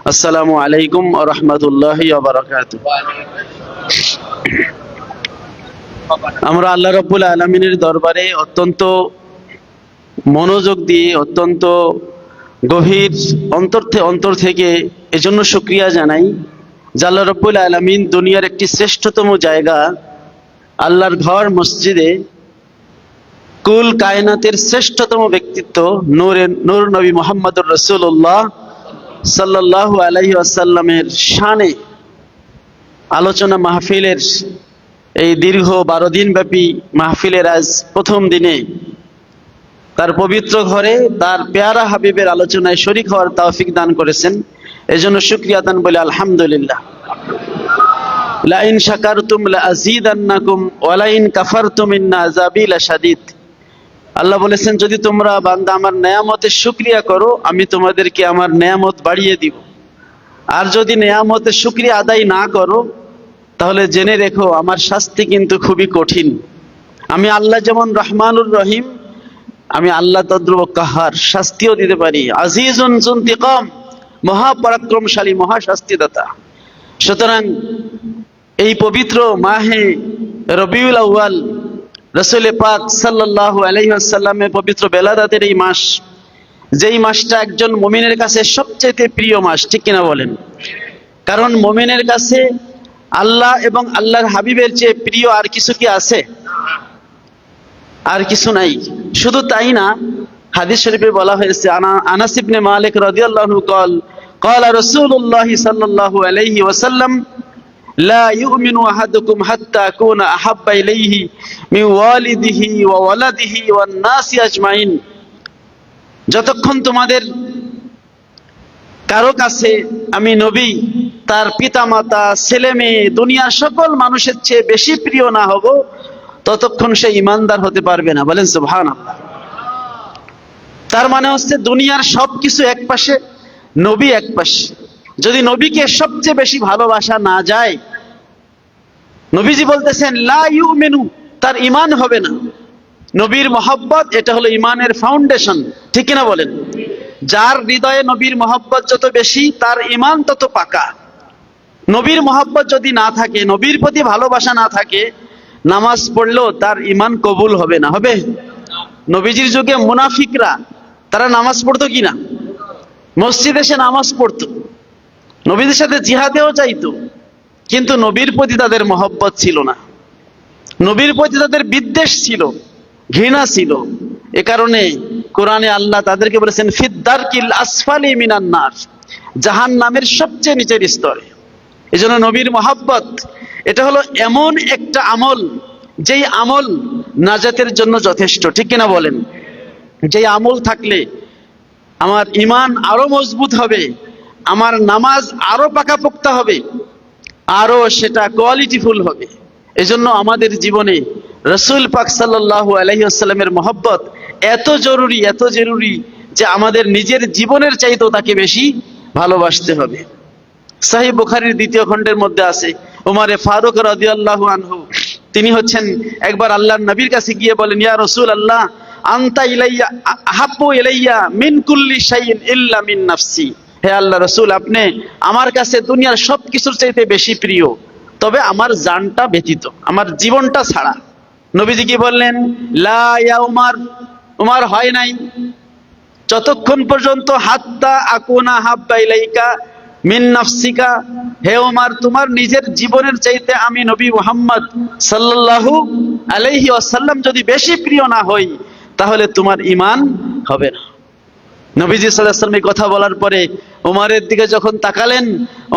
আসসালামু আলাইকুম ওয়া রাহমাতুল্লাহি ওয়া বারাকাতুহু। আমরা আল্লাহ রাব্বুল আলামিনের দরবারে অত্যন্ত মনোযোগ দিয়ে, অত্যন্ত গভীর অন্তর থেকে এজন্য শুকরিয়া জানাই যে আল্লাহ রাব্বুল আলামিন দুনিয়ার একটি শ্রেষ্ঠতম জায়গা, আল্লাহর ঘর মসজিদে কুল কায়নাতের শ্রেষ্ঠতম ব্যক্তিত্ব নূর নবী মুহাম্মদুর রাসূলুল্লাহ সাল্লাল্লাহু আলাইহি ওয়াসাল্লামের শানে আলোচনা মাহফিলের এই দীর্ঘ 12 দিন ব্যাপী মাহফিলের আজ প্রথম দিনে তার পবিত্র ঘরে তার পেয়ারা হাবিবের আলোচনায় শরীক হওয়ার তৌফিক দান করেছেন। এজন্য শুকরিয়া দান বলে আলহামদুলিল্লাহ। লা ইন শাকারতুম লা আযীদান্নাকুম ওয়া লা ইন কাফারতুম ইন্না আযাবি লাশাদীদ। আল্লাহ বলেছেন, যদি তোমরা বান্দা আমার নেয়ামতের শুকরিয়া করো আমি তোমাদেরকে আমার নেয়ামত বাড়িয়ে দিব, আর যদি নেয়ামতের শুকরিয়া আদায় না করো তাহলে জেনে রেখো আমার শাস্তি কিন্তু খুবই কঠিন। আমি আল্লাহ যেমন রহমানুর রহিম, আমি আল্লাহ তদ্রুপ কাহার, শাস্তিও দিতে পারি। আজিজুন যুনতিকাম, মহাপরাক্রমশালী, মহাশাস্তিদাতা। সুতরাং এই পবিত্র মাহে রবিউল আউয়াল, রাসূল পাক সাল্লাল্লাহু আলাইহি ওয়াসাল্লামের পবিত্র বেলাদাতের এই মাস, যেই মাসটা একজন মুমিনের কাছে সবচেয়ে প্রিয় মাস, ঠিক কিনা বলেন? কারণ মুমিনের কাছে আল্লাহ এবং আল্লাহর হাবিবের চেয়ে প্রিয় আর কিছু কি আছে? আর কিছু নাই। শুধু তাই না, হাদিস শরীফে বলা হয়েছে, আনাস ইবনে মালিক রাদিয়াল্লাহু আনহু قال رسول الله صلى الله عليه وسلم لا يؤمن أحدكم حتى أكون أحب إليه من والده وولده والناس أجمعين। যতক্ষণ তোমাদের কারো কাছে আমি নবী, তার পিতামাতা, ছেলে মেয়ে, দুনিয়ার সকল মানুষের চেয়ে বেশি প্রিয় না হব, ততক্ষণ সে ইমানদার হতে পারবে না। বলেন সুবহানাল্লাহ। তার মানে হচ্ছে দুনিয়ার সবকিছু এক পাশে, নবী এক পাশে। যদি নবীকে সবচেয়ে বেশি ভালোবাসা না যায়, নবীজি বলতেছেন লা ইউমিনু, তার ঈমান হবে না। নবীর মহব্বত, এটা হলো ঈমানের ফাউন্ডেশন, ঠিক কিনা বলেন? যার হৃদয়ে নবীর মহব্বত যত বেশি, তার ঈমান তত পাকা। নবীর মহব্বত যদি না থাকে, নবীর প্রতি ভালোবাসা না থাকে, নামাজ পড়লেও তার ঈমান কবুল হবে না। হবে? নবীজির যুগে মুনাফিকরা, তারা নামাজ পড়তো কিনা? মসজিদে এসে নামাজ পড়তো, নবীদের সাথে জিহাদেও চাইতো, কিন্তু নবীর প্রতি তাদের মহব্বত ছিল না, নবীর প্রতি তাদের বিদ্বেষ ছিল, ঘৃণা ছিল। এ কারণে কোরআনে আল্লাহ তাদেরকে বলেছেন ফিদ্দারকিল আসফালি মিনান নার, জাহান্নামের সবচেয়ে নিচের স্তরে। এজন্য নবীর মহব্বত এটা হলো এমন একটা আমল, যেই আমল নাজাতের জন্য যথেষ্ট, ঠিক কিনা বলেন? যেই আমল থাকলে আমার ঈমান আরো মজবুত হবে, আমার নামাজ আরো পাকাপোক্তা হবে, আরো সেটা কোয়ালিটিফুল হবে। এজন্য আমাদের জীবনে রাসূল পাক সাল্লাল্লাহু আলাইহি ওয়াসাল্লামের মহব্বত এত জরুরি, এত জরুরি যে আমাদের নিজের জীবনের চাইতেও তাকে বেশি ভালোবাসতে হবে। সহিহ বুখারীর 2য় খণ্ডের মধ্যে আছে, ওমরে ফারুক রাদিয়াল্লাহু আনহু, তিনি হচ্ছেন একবার আল্লাহর নবীর কাছে গিয়ে বলেন, ইয়া রাসূলুল্লাহ আনতা ইলাইয়া আহাব্বু ইলাইয়া মিন কুল্লি শাইইন ইল্লা মিন নাফসি। হে আল্লাহ রাসূল, আপনি আমার কাছে দুনিয়ার সবকিছুর চাইতে বেশি প্রিয়, তবে আমার জানটা ব্যতীত, আমার জীবনটা ছাড়া। নবীজি কি বললেন? লা ইয়া উমর, উমর হয় নাই যতক্ষণ পর্যন্ত হাত্তা আকুনা হাব্বা ইলাইকা মিন নাফসিকা। হে উমর, তোমার নিজের জীবনের চাইতে আমি নবী মুহাম্মদ সাল্লাল্লাহু আলাইহি ওয়াসাল্লাম যদি বেশি প্রিয় না হই, তাহলে তোমার ঈমান হবে না। নবীজি সাল্লাল্লাহু আলাইহি ওয়াসাল্লাম এই কথা বলার পরে ওমরের দিকে যখন তাকালেন,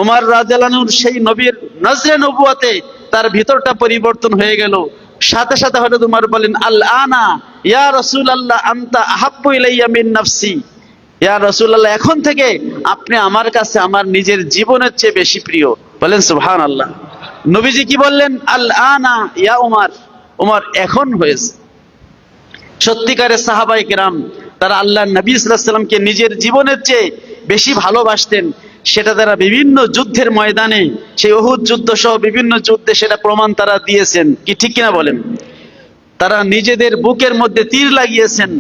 ওমর রাদিয়াল্লাহু আনহু সেই নবীর নজরে নবুয়তে তার ভিতরটা পরিবর্তন হয়ে গেল। সাথে সাথে হযরত ওমর বলেন, আল আনা ইয়া রাসূলুল্লাহ আনতা আহাব্বু ইলাইয়া মিন নাফসি। ইয়া রাসূলুল্লাহ, এখন থেকে আপনি আমার কাছে আমার নিজের জীবনের চেয়ে বেশি প্রিয়। বলেন সুবহানাল্লাহ। নবীজি কি বললেন? আল আনা ইয়া উমর, উমর এখন হয়েছে। সত্যিকারের সাহাবায়ে কেরাম তারা আল্লাহর নবী সাল্লাল্লাহু আলাইহি ওয়াসাল্লামকে নিজের জীবনের চেয়ে বেশি ভালোবাসতেন। সেটা তারা বিভিন্ন যুদ্ধের ময়দানে, সেই উহুদ যুদ্ধ সহ বিভিন্ন যুদ্ধে সেটা প্রমাণ তারা দিয়েছেন, কি ঠিক কিনা বলেন? তারা নিজেদের বুকের মধ্যে তীর লাগিয়েছেন।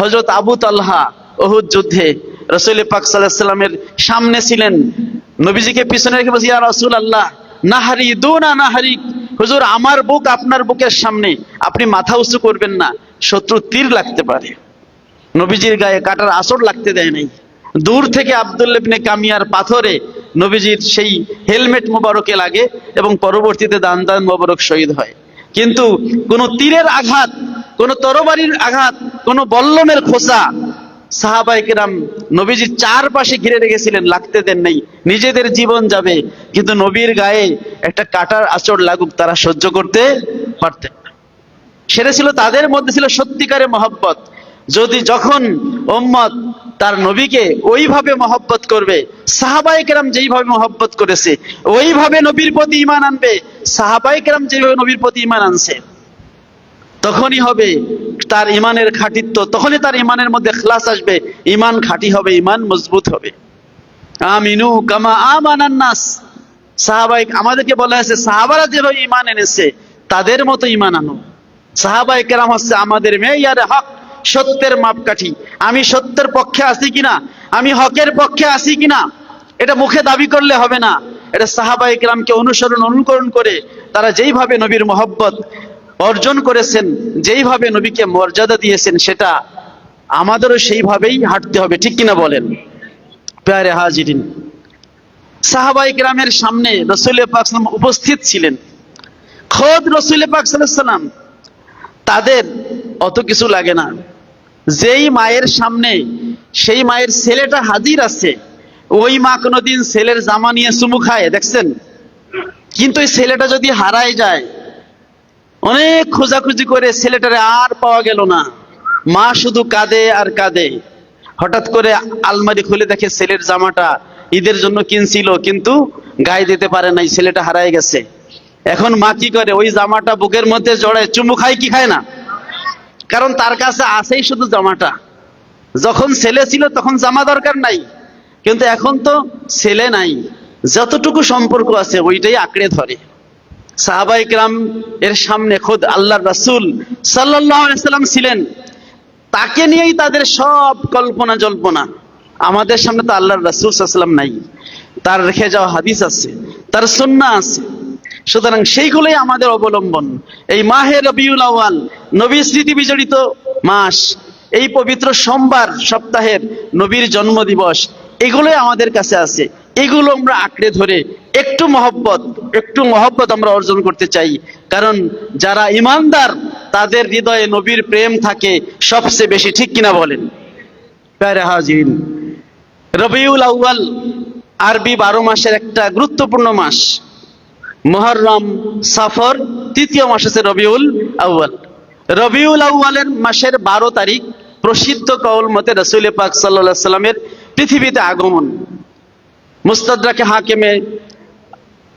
হযরত আবু তালহা উহুদ যুদ্ধে রাসূল পাক সাল্লাল্লাহু আলাইহি ওয়াসাল্লামের সামনে ছিলেন, নবীজিকে পিছনে রেখে বলছি, ইয়া রাসূলুল্লাহ নাহরি দুনা নাহরিক, হুজুর আমার বুক আপনার বুকের সামনে, আপনি মাথা উঁচু করবেন না, শত্রু তীর লাগতে পারে। নবীজির গায়ে কাটার আঁচড় লাগতে দেয় নাই। দূর থেকে আব্দুল্লাহ ইবনে কামিয়ার পাথরে নবীজির সেই হেলমেট মোবারকে লাগে এবং পরবর্তীতে দান মোবারক শহীদ হয়। কিন্তু কোন তীরের আঘাত, কোন তরবারির আঘাত, কোন বল্লমের খোঁচা সাহাবায়ে কেরাম নবীজির চারপাশে ঘিরে রেখেছিলেন, লাগতে দেন নাই। নিজেদের জীবন যাবে কিন্তু নবীর গায়ে একটা কাটার আঁচড় লাগুক তারা সহ্য করতে পারতেন না। সেটা ছিল তাদের মধ্যে ছিল সত্যিকারের মহব্বত। যখন উম্মত তার নবীকে ওইভাবে মহব্বত করবে, সাহাবায়ে কেরাম যেইভাবে মহব্বত করেছে ওইভাবে নবীর প্রতি ঈমান আনবে, সাহাবায়ে কেরাম যেভাবে নবীর প্রতি ঈমান আনছে, তখনই হবে তার ঈমানের খাঁটিত্ব, তখনই তার ঈমানের মধ্যে ইখলাস আসবে, ঈমান খাঁটি হবে, ঈমান মজবুত হবে। আমিনু কামা আমানান নাস, সাহাবায়ে আমাদেরকে বলা হয়েছে সাহাবারা যেভাবে ঈমান এনেছে তাদের মতো ঈমান আনো। সাহাবায়ে কেরাম হচ্ছে আমাদের মেয়ারে হক, সত্যের মাপকাঠি। আমি সত্যের পক্ষে আছি কিনা, আমি হকের পক্ষে আছি কিনা, এটা মুখে দাবি করলে হবে না। এটা সাহাবায়ে কেরামকে অনুকরণ করে তারা যেইভাবে নবীর মহব্বত অর্জন করেছেন, যেইভাবে নবীকে মর্যাদা দিয়েছেন, সেটা আমাদেরও সেইভাবেই হাঁটতে হবে, ঠিক কিনা বলেন? প্যারে হাজিরিন, সাহাবায়ে কেরামের সামনে রাসূল পাক সাল্লাল্লাহু আলাইহি ওয়াসাল্লাম উপস্থিত ছিলেন। খোদ রাসূল পাক সাল্লাল্লাহু আলাইহি ওয়াসাল্লাম, তাদের অত কিছু লাগে না। যেই মায়ের সামনে সেই মায়ের ছেলেটা হাজির আছে, ওই মা কোনোদিন ছেলের জামা নিয়ে চুমু খায় দেখছেন? কিন্তু এই ছেলেটা যদি হারায় যায়, অনেক খোঁজাখুঁজি করে ছেলেটারে আর পাওয়া গেল না, মা শুধু কাঁদে আর কাঁদে। হঠাৎ করে আলমারি খুলে দেখে ছেলের জামাটা ঈদের জন্য কিনছিল কিন্তু গায়ে দিতে পারে নাই, ছেলেটা হারায় গেছে। এখন মা কি করে? ওই জামাটা বুকের মধ্যে জড়ায় চুমু খায় কি খায় না? কারণ তার কাছে আছেই শুধু জামাটা। যখন ছেলে ছিল তখন জামা দরকার নাই, কিন্তু এখন তো ছেলে নাই, যতটুকু সম্পর্ক আছে ওইটাই আঁকড়ে ধরে। সাহাবায়ে কেরাম এর সামনে খোদ আল্লাহর রাসূল সাল্লাল্লাহু আলাইহি ওয়াসাল্লাম ছিলেন, তাকে নিয়েই তাদের সব কল্পনা জল্পনা। আমাদের সামনে তো আল্লাহর রাসূল সাল্লাল্লাহু আলাইহি ওয়াসাল্লাম নাই, তার রেখে যাওয়া হাদিস আছে, তার সুন্নাহ আছে, সুতরাং সেইগুলোই আমাদের অবলম্বন। এই মাহে রবিউল আউয়াল, নবী স্মৃতি বিজড়িত মাস, এই পবিত্র সোমবার সপ্তাহের নবীর জন্মদিবস, এগুলোই আমাদের কাছে আছে। এগুলো আমরা আঁকড়ে ধরে একটু মহব্বত আমরা অর্জন করতে চাই। কারণ যারা ঈমানদার তাদের হৃদয়ে নবীর প্রেম থাকে সবচেয়ে বেশি, ঠিক কিনা বলেন? প্যারে হাজিরিন, রবিউল আউয়াল আরবি 12 মাসের একটা গুরুত্বপূর্ণ মাস। মুহররম, সফর, তৃতীয় মাস হচ্ছে রবিউল আউয়াল। রবিউল আউয়ালের মাসের 12 তারিখ প্রসিদ্ধ কওল মতে রাসূল পাক সাল্লাল্লাহু আলাইহি সাল্লামের পৃথিবীতে আগমন। মুস্তাদরাকে হাকিমে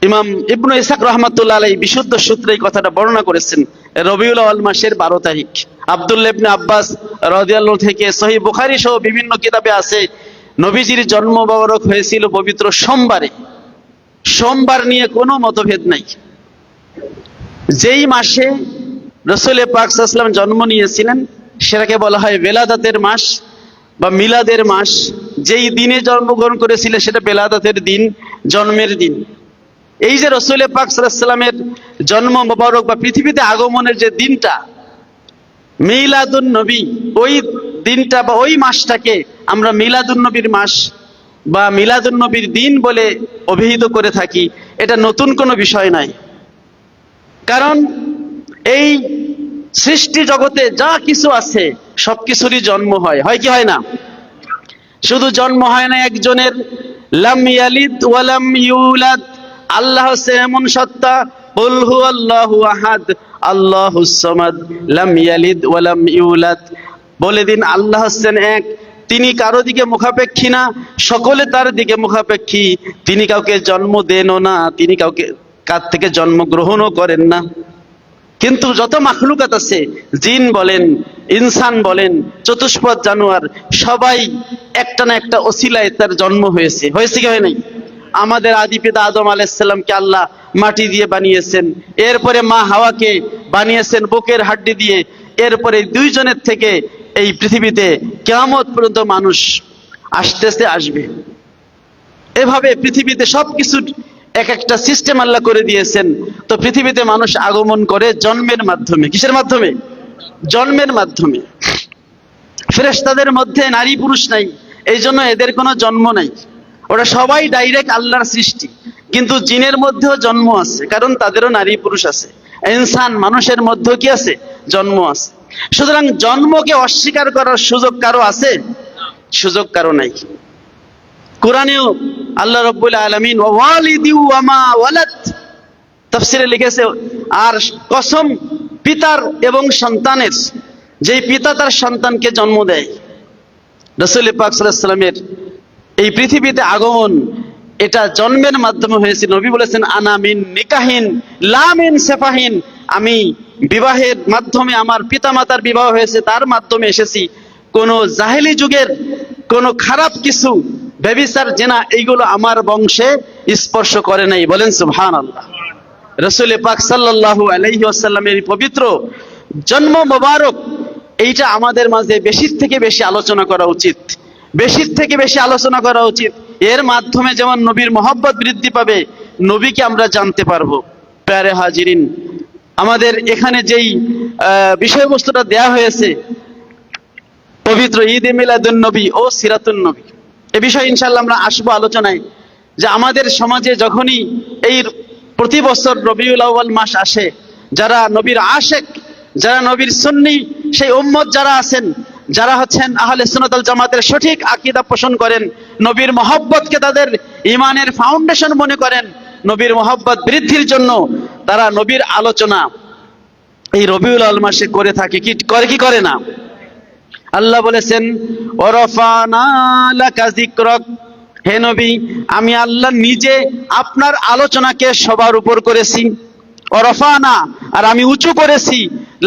ইমাম ইবনে ইসহাক রাহমাতুল্লাহ আলাইহি বিশুদ্ধ সূত্রে এই কথাটা বর্ণনা করেছেন। রবিউল আউয়াল মাসের 12 তারিখ আব্দুল্লাহ ইবনে আব্বাস রাদিয়াল্লাহু থেকে সহিহ বুখারী সহ বিভিন্ন কিতাবে আছে, নবীজির জন্ম মোবারক হয়েছিল পবিত্র সোমবারে। সোমবার নিয়ে কোনো মতভেদ নাই। যেই মাসে রাসূল পাক সাল্লাল্লাহু আলাইহি ওয়াসাল্লাম জন্ম নিয়েছিলেন সেটাকে বলা হয় বেলাদাতের মাস বা মিলাদের মাস। যেই দিনে জন্মগ্রহণ করেছিলেন সেটা বেলাদাতের দিন, জন্মের দিন। এই যে রাসূল পাক সাল্লাল্লাহু আলাইহি ওয়াসাল্লামের জন্ম মোবারক বা পৃথিবীতে আগমনের যে দিনটা মিলাদুন নবী, ওই দিনটা বা ওই মাসটাকে আমরা মিলাদুন নবীর মাস বা মিলাদুন নবীর দিন বলে অভিহিত করে থাকি। এটা নতুন কোনো বিষয় নাই, কারণ এই সৃষ্টি জগতে যা কিছু আছে সবকিছুরই জন্ম হয়, হয় কি হয় না? শুধু জন্ম হয় না একজনের, লাম ইয়ালিদ ওয়া লাম ইউলাদ, আল্লাহ হচ্ছে এমন সত্তা, কুল হুয়াল্লাহু আহাদ আল্লাহুস সামাদ লাম ইয়ালিদ ওয়া লাম ইউলাদ, বলে দিন আল্লাহ হচ্ছেন এক, তিনি কারো দিকে মুখাপেক্ষী না, সকলে তার দিকে মুখাপেক্ষী, তিনি কাউকে জন্ম দেনও না, তিনি কার থেকে জন্মগ্রহণও করেন না। কিন্তু যত মাখলুকাত আছে, জিন বলেন, ইনসান বলেন, চতুষ্পদ জানোয়ার, সবাই একটা না একটা ওসিলায় তার জন্ম হয়েছে। হয়েছে কি হয় নাই? আমাদের আদি পিতা আদম আলাইহিস সালামকে আল্লাহ মাটি দিয়ে বানিয়েছেন, এরপরে মা হাওয়াকে বানিয়েছেন বুকের হাড্ডি দিয়ে, এরপরে দুইজনের থেকে এই পৃথিবীতে কিয়ামত পর্যন্ত মানুষ আসতেছে, আসবে। এভাবে পৃথিবীতে সবকিছুর এক একটা সিস্টেম আল্লাহ করে দিয়েছেন। তো পৃথিবীতে মানুষ আগমন করে জন্মের মাধ্যমে। কিসের মাধ্যমে? জন্মের মাধ্যমে। ফেরেশতাদের মধ্যে নারী পুরুষ নাই, এই জন্য এদের কোনো জন্ম নাই, ওরা সবাই ডাইরেক্ট আল্লাহর সৃষ্টি। কিন্তু জিনের মধ্যেও জন্ম আছে, কারণ তাদেরও নারী পুরুষ আছে। ইনসান মানুষের মধ্যেও কি আছে? জন্ম আছে। সুতরাং জন্মকে অস্বীকার করার সুযোগ কারো আছে? সুযোগ কারো নাই। কোরআনেও আল্লাহ রাব্বুল আলামিন ওয়ালিদি ওয়া মা ওয়ালাদ তাফসীরে লিখেছে, আর কসম পিতার এবং সন্তানের, যেই পিতা তার সন্তানকে জন্ম দেয়। রাসূল পাক সাল্লাল্লাহু আলাইহি ওয়াসাল্লামের এই পৃথিবীতে আগমন এটা জন্মের মাধ্যমে হয়েছে। নবী বলেছেন, আনা মিন নিকাহিন লা মিন সাফাহিন, আমি বিবাহের মাধ্যমে, আমার পিতামাতার বিবাহ হয়েছে তার মাধ্যমে এসেছি। কোন জাহেলি যুগের কোন খারাপ কিছু, ব্যভিচার, জেনা, এইগুলো আমার বংশে স্পর্শ করে নাই। বলেন সুবহানাল্লাহ। রাসূল পাক সাল্লাল্লাহু আলাইহি ওয়াসাল্লামের পবিত্র জন্ম মোবারক, এইটা আমাদের মাঝে বেশির থেকে বেশি আলোচনা করা উচিত, বেশির থেকে বেশি আলোচনা করা উচিত। এর মাধ্যমে যেমন নবীর মহব্বত বৃদ্ধি পাবে, নবীকে আমরা জানতে পারবো। প্যারে হাজিরিন, আমাদের এখানে যেই বিষয়বস্তুটা দেয়া হয়েছে, পবিত্র ঈদে মিলাদুন নবী ও সিরাতুন নবী, এ বিষয়ে ইনশাআল্লাহ আমরা আসবো আলোচনায়। যে আমাদের সমাজে যখনই এই প্রতি বছর রবিউল আউয়াল মাস আসে, যারা নবীর আশেক, যারা নবীর সুন্নি, সেই উম্মত যারা আছেন, যারা হচ্ছেন আহলে সুন্নাত ওয়াল জামাতের সঠিক আকীদা পোষণ করেন, নবীর মহব্বতকে তাদের ঈমানের ফাউন্ডেশন মনে করেন, নবীর মহব্বত বৃদ্ধির জন্য তারা নবীর আলোচনা এই রবিউল আউয়াল মাসে করে থাকে। কি করে, কি করে না? আল্লাহ বলেছেন, ওয়ারাফানা লাকা যিকরাক, হে নবী, আমি আল্লাহ নিজে আপনার আলোচনাকে সবার উপর করেছি। ওয়ারাফানা, আর আমি উঁচু করেছি,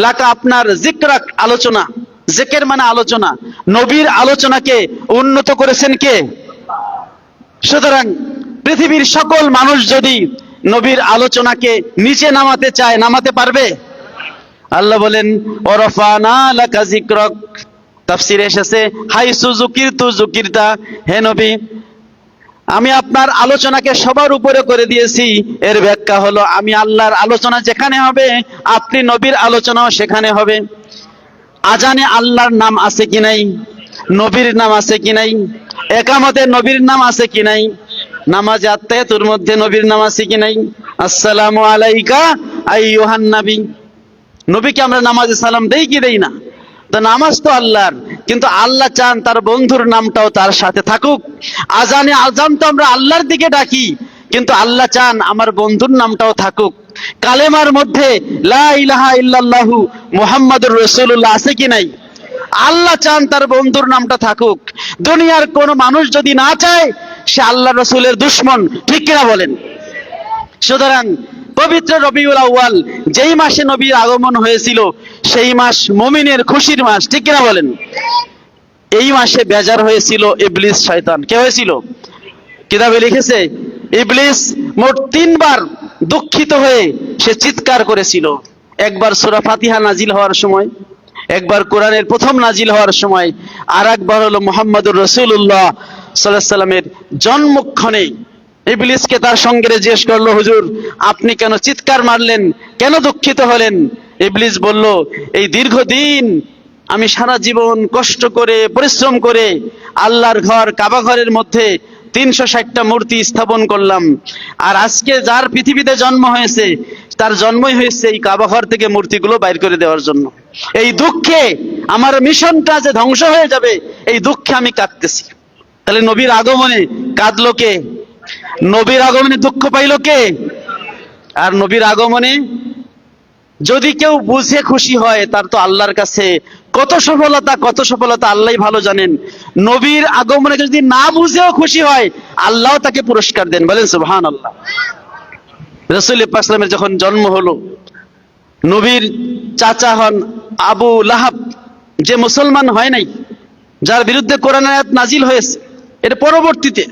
লাকা, আপনার, যিকরাক, আলোচনা। জিকির মানে আলোচনা। নবীর আলোচনাকে উন্নত করেছেন কে? সুতরাং পৃথিবীর সকল মানুষ যদি নবীর আলোচনাকে নিচে নামাতে চায়, নামাতে পারবে? আল্লাহ বলেন, ওয়ারাফানা লাকা যিকরাক, তাফসীরে এসেছে হাইসু যুকিরতু যুকিরতা, হে নবী, আমি আপনার আলোচনাকে সবার উপরে করে দিয়েছি। এর ব্যাখ্যা হলো, আমি আল্লাহর আলোচনা যেখানে হবে, আপনি নবীর আলোচনাও সেখানে হবে। আজানে আল্লাহর নাম আছে কি নাই? নবীর নাম আছে কি নাই? একামতে নবীর নাম আছে কি নাই? নামাজে আত্তাহিয়াতুর মধ্যে নবীর নাম আছে কি নাই? আসসালামু আলাইকা আইয়ুহান নবী, নবীকে আমরা নামাজে সালাম দেই কি দেই না? তো নামাজ তো আল্লাহর, কিন্তু আল্লাহ চান তার বন্ধুর নামটাও তার সাথে থাকুক। আজানে আজান তো আমরা আল্লাহর দিকে ডাকি, কিন্তু আল্লাহ চান আমার বন্ধুর নামটাও থাকুক। কালেমার মধ্যে লা ইলাহা ইল্লাল্লাহু মুহাম্মাদুর রাসূলুল্লাহ আছে কি নাই? আল্লাহ চান তার বন্ধুর নামটা থাকুক। দুনিয়ার কোন মানুষ যদি না চায়, সে আল্লাহ রাসূলের দুশমন। ঠিক কিনা বলেন? সুতরাং পবিত্র রবিউল আউয়াল, যেই মাসে নবীর আগমন হয়েছিল, সেই মাস মুমিনের খুশির মাস। ঠিক কিনা বলেন? এই মাসে বেজার হয়েছিল ইবলিস, শয়তান। কে হয়েছিল? কিতাবে লিখেছে, ইবলিস মোট 3 বার দুঃখিত হয়ে সে চিৎকার করেছিল। একবার সূরা ফাতিহা নাজিল হওয়ার সময়, একবার কোরআনের প্রথম নাজিল হওয়ার সময়, আর একবার হলো মুহাম্মদুর রাসূলুল্লাহ সাল্লাল্লাহু আলাইহি সাল্লামের জন্মক্ষণে। ইবলিসকে তার সঙ্গীরা জিজ্ঞেস করলো, হুজুর আপনি কেন চিৎকার মারলেন, কেন দুঃখিত হলেন? ইবলিস বলল, এই দীর্ঘদিন আমি সারা জীবন কষ্ট করে, পরিশ্রম করে আল্লাহর ঘর কাবা ঘরের মধ্যে 360টা মূর্তি স্থাপন করলাম, আর আজকে যার পৃথিবীতে জন্ম হয়েছে, তার জন্মই হয়েছে এই কাবা ঘর থেকে মূর্তিগুলো বাইর করে দেওয়ার জন্য। এই দুঃখে আমার মিশনটা যে ধ্বংস হয়ে যাবে, এই দুঃখে আমি কাঁদতেছি। তাহলে নবীর আগমনে কাঁদলো কে? নবীর আগমনে দুঃখ পাইল কে? আর নবীর আগমনে যদি কেউ বুঝে খুশি হয়, তার তো আল্লাহর কাছে কত সফলতা, কত সফলতা আল্লাহই ভালো জানেন। নবীর আগমনে যদি না বুঝেও খুশি হয়, আল্লাহ তাকে পুরস্কার দেন। বলেন সুবহানাল্লাহ। রাসূল পাক সাল্লাল্লাহু আলাইহি ওয়াসাল্লামের যখন জন্ম হলো, নবীর চাচা হন আবু লাহাব, যে মুসলমান হয় নাই, যার বিরুদ্ধে কোরআন আয়াত নাজিল হয়েছে, এর পরবর্তীতে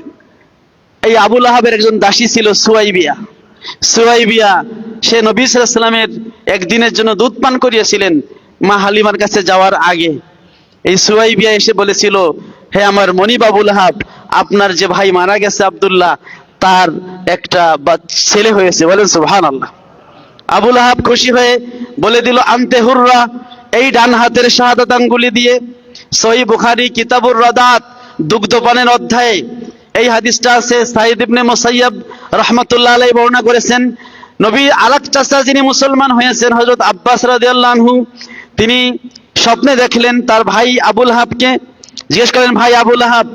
এই আবু লাহাবের একজন দাসী ছিল সুয়াইবিয়া। সুয়াইবিয়া সে নবী সাল্লাল্লাহু আলাইহি ওয়াসাল্লামের একদিনের জন্য দুধ পান করিয়েছিলেন মা হালিমার কাছে যাওয়ার আগে। এই সুয়াইবিয়া এসে বলেছিল, হে আমার মনিব আবু লাহাব, আপনার যে ভাই মারা গেছে আব্দুল্লাহ, তার একটা ছেলে হয়েছে, বলেন সুবহানাল্লাহ। আবু লাহাব খুশি হয়ে বলে দিল আনতে হুররা, এই ডান হাতের শাহাদাত আঙ্গুলি দিয়ে। সহিহ বুখারী কিতাবুর রাদাত দুগ্ধপানের অধ্যায়ে এই হাদিসটা আছে। সাঈদ ইবনে মুসাইয়াব রাহমাতুল্লাহ আলাইহি বর্ণনা করেছেন, নবী আরেক চাচা যিনি মুসলমান হয়েছেন হযরত আব্বাস রাদিয়াল্লাহু আনহু, তিনি স্বপ্নে দেখলেন তার ভাই আবু লাহাবকে। জিজ্ঞেস করেন, ভাই আবু লাহাব,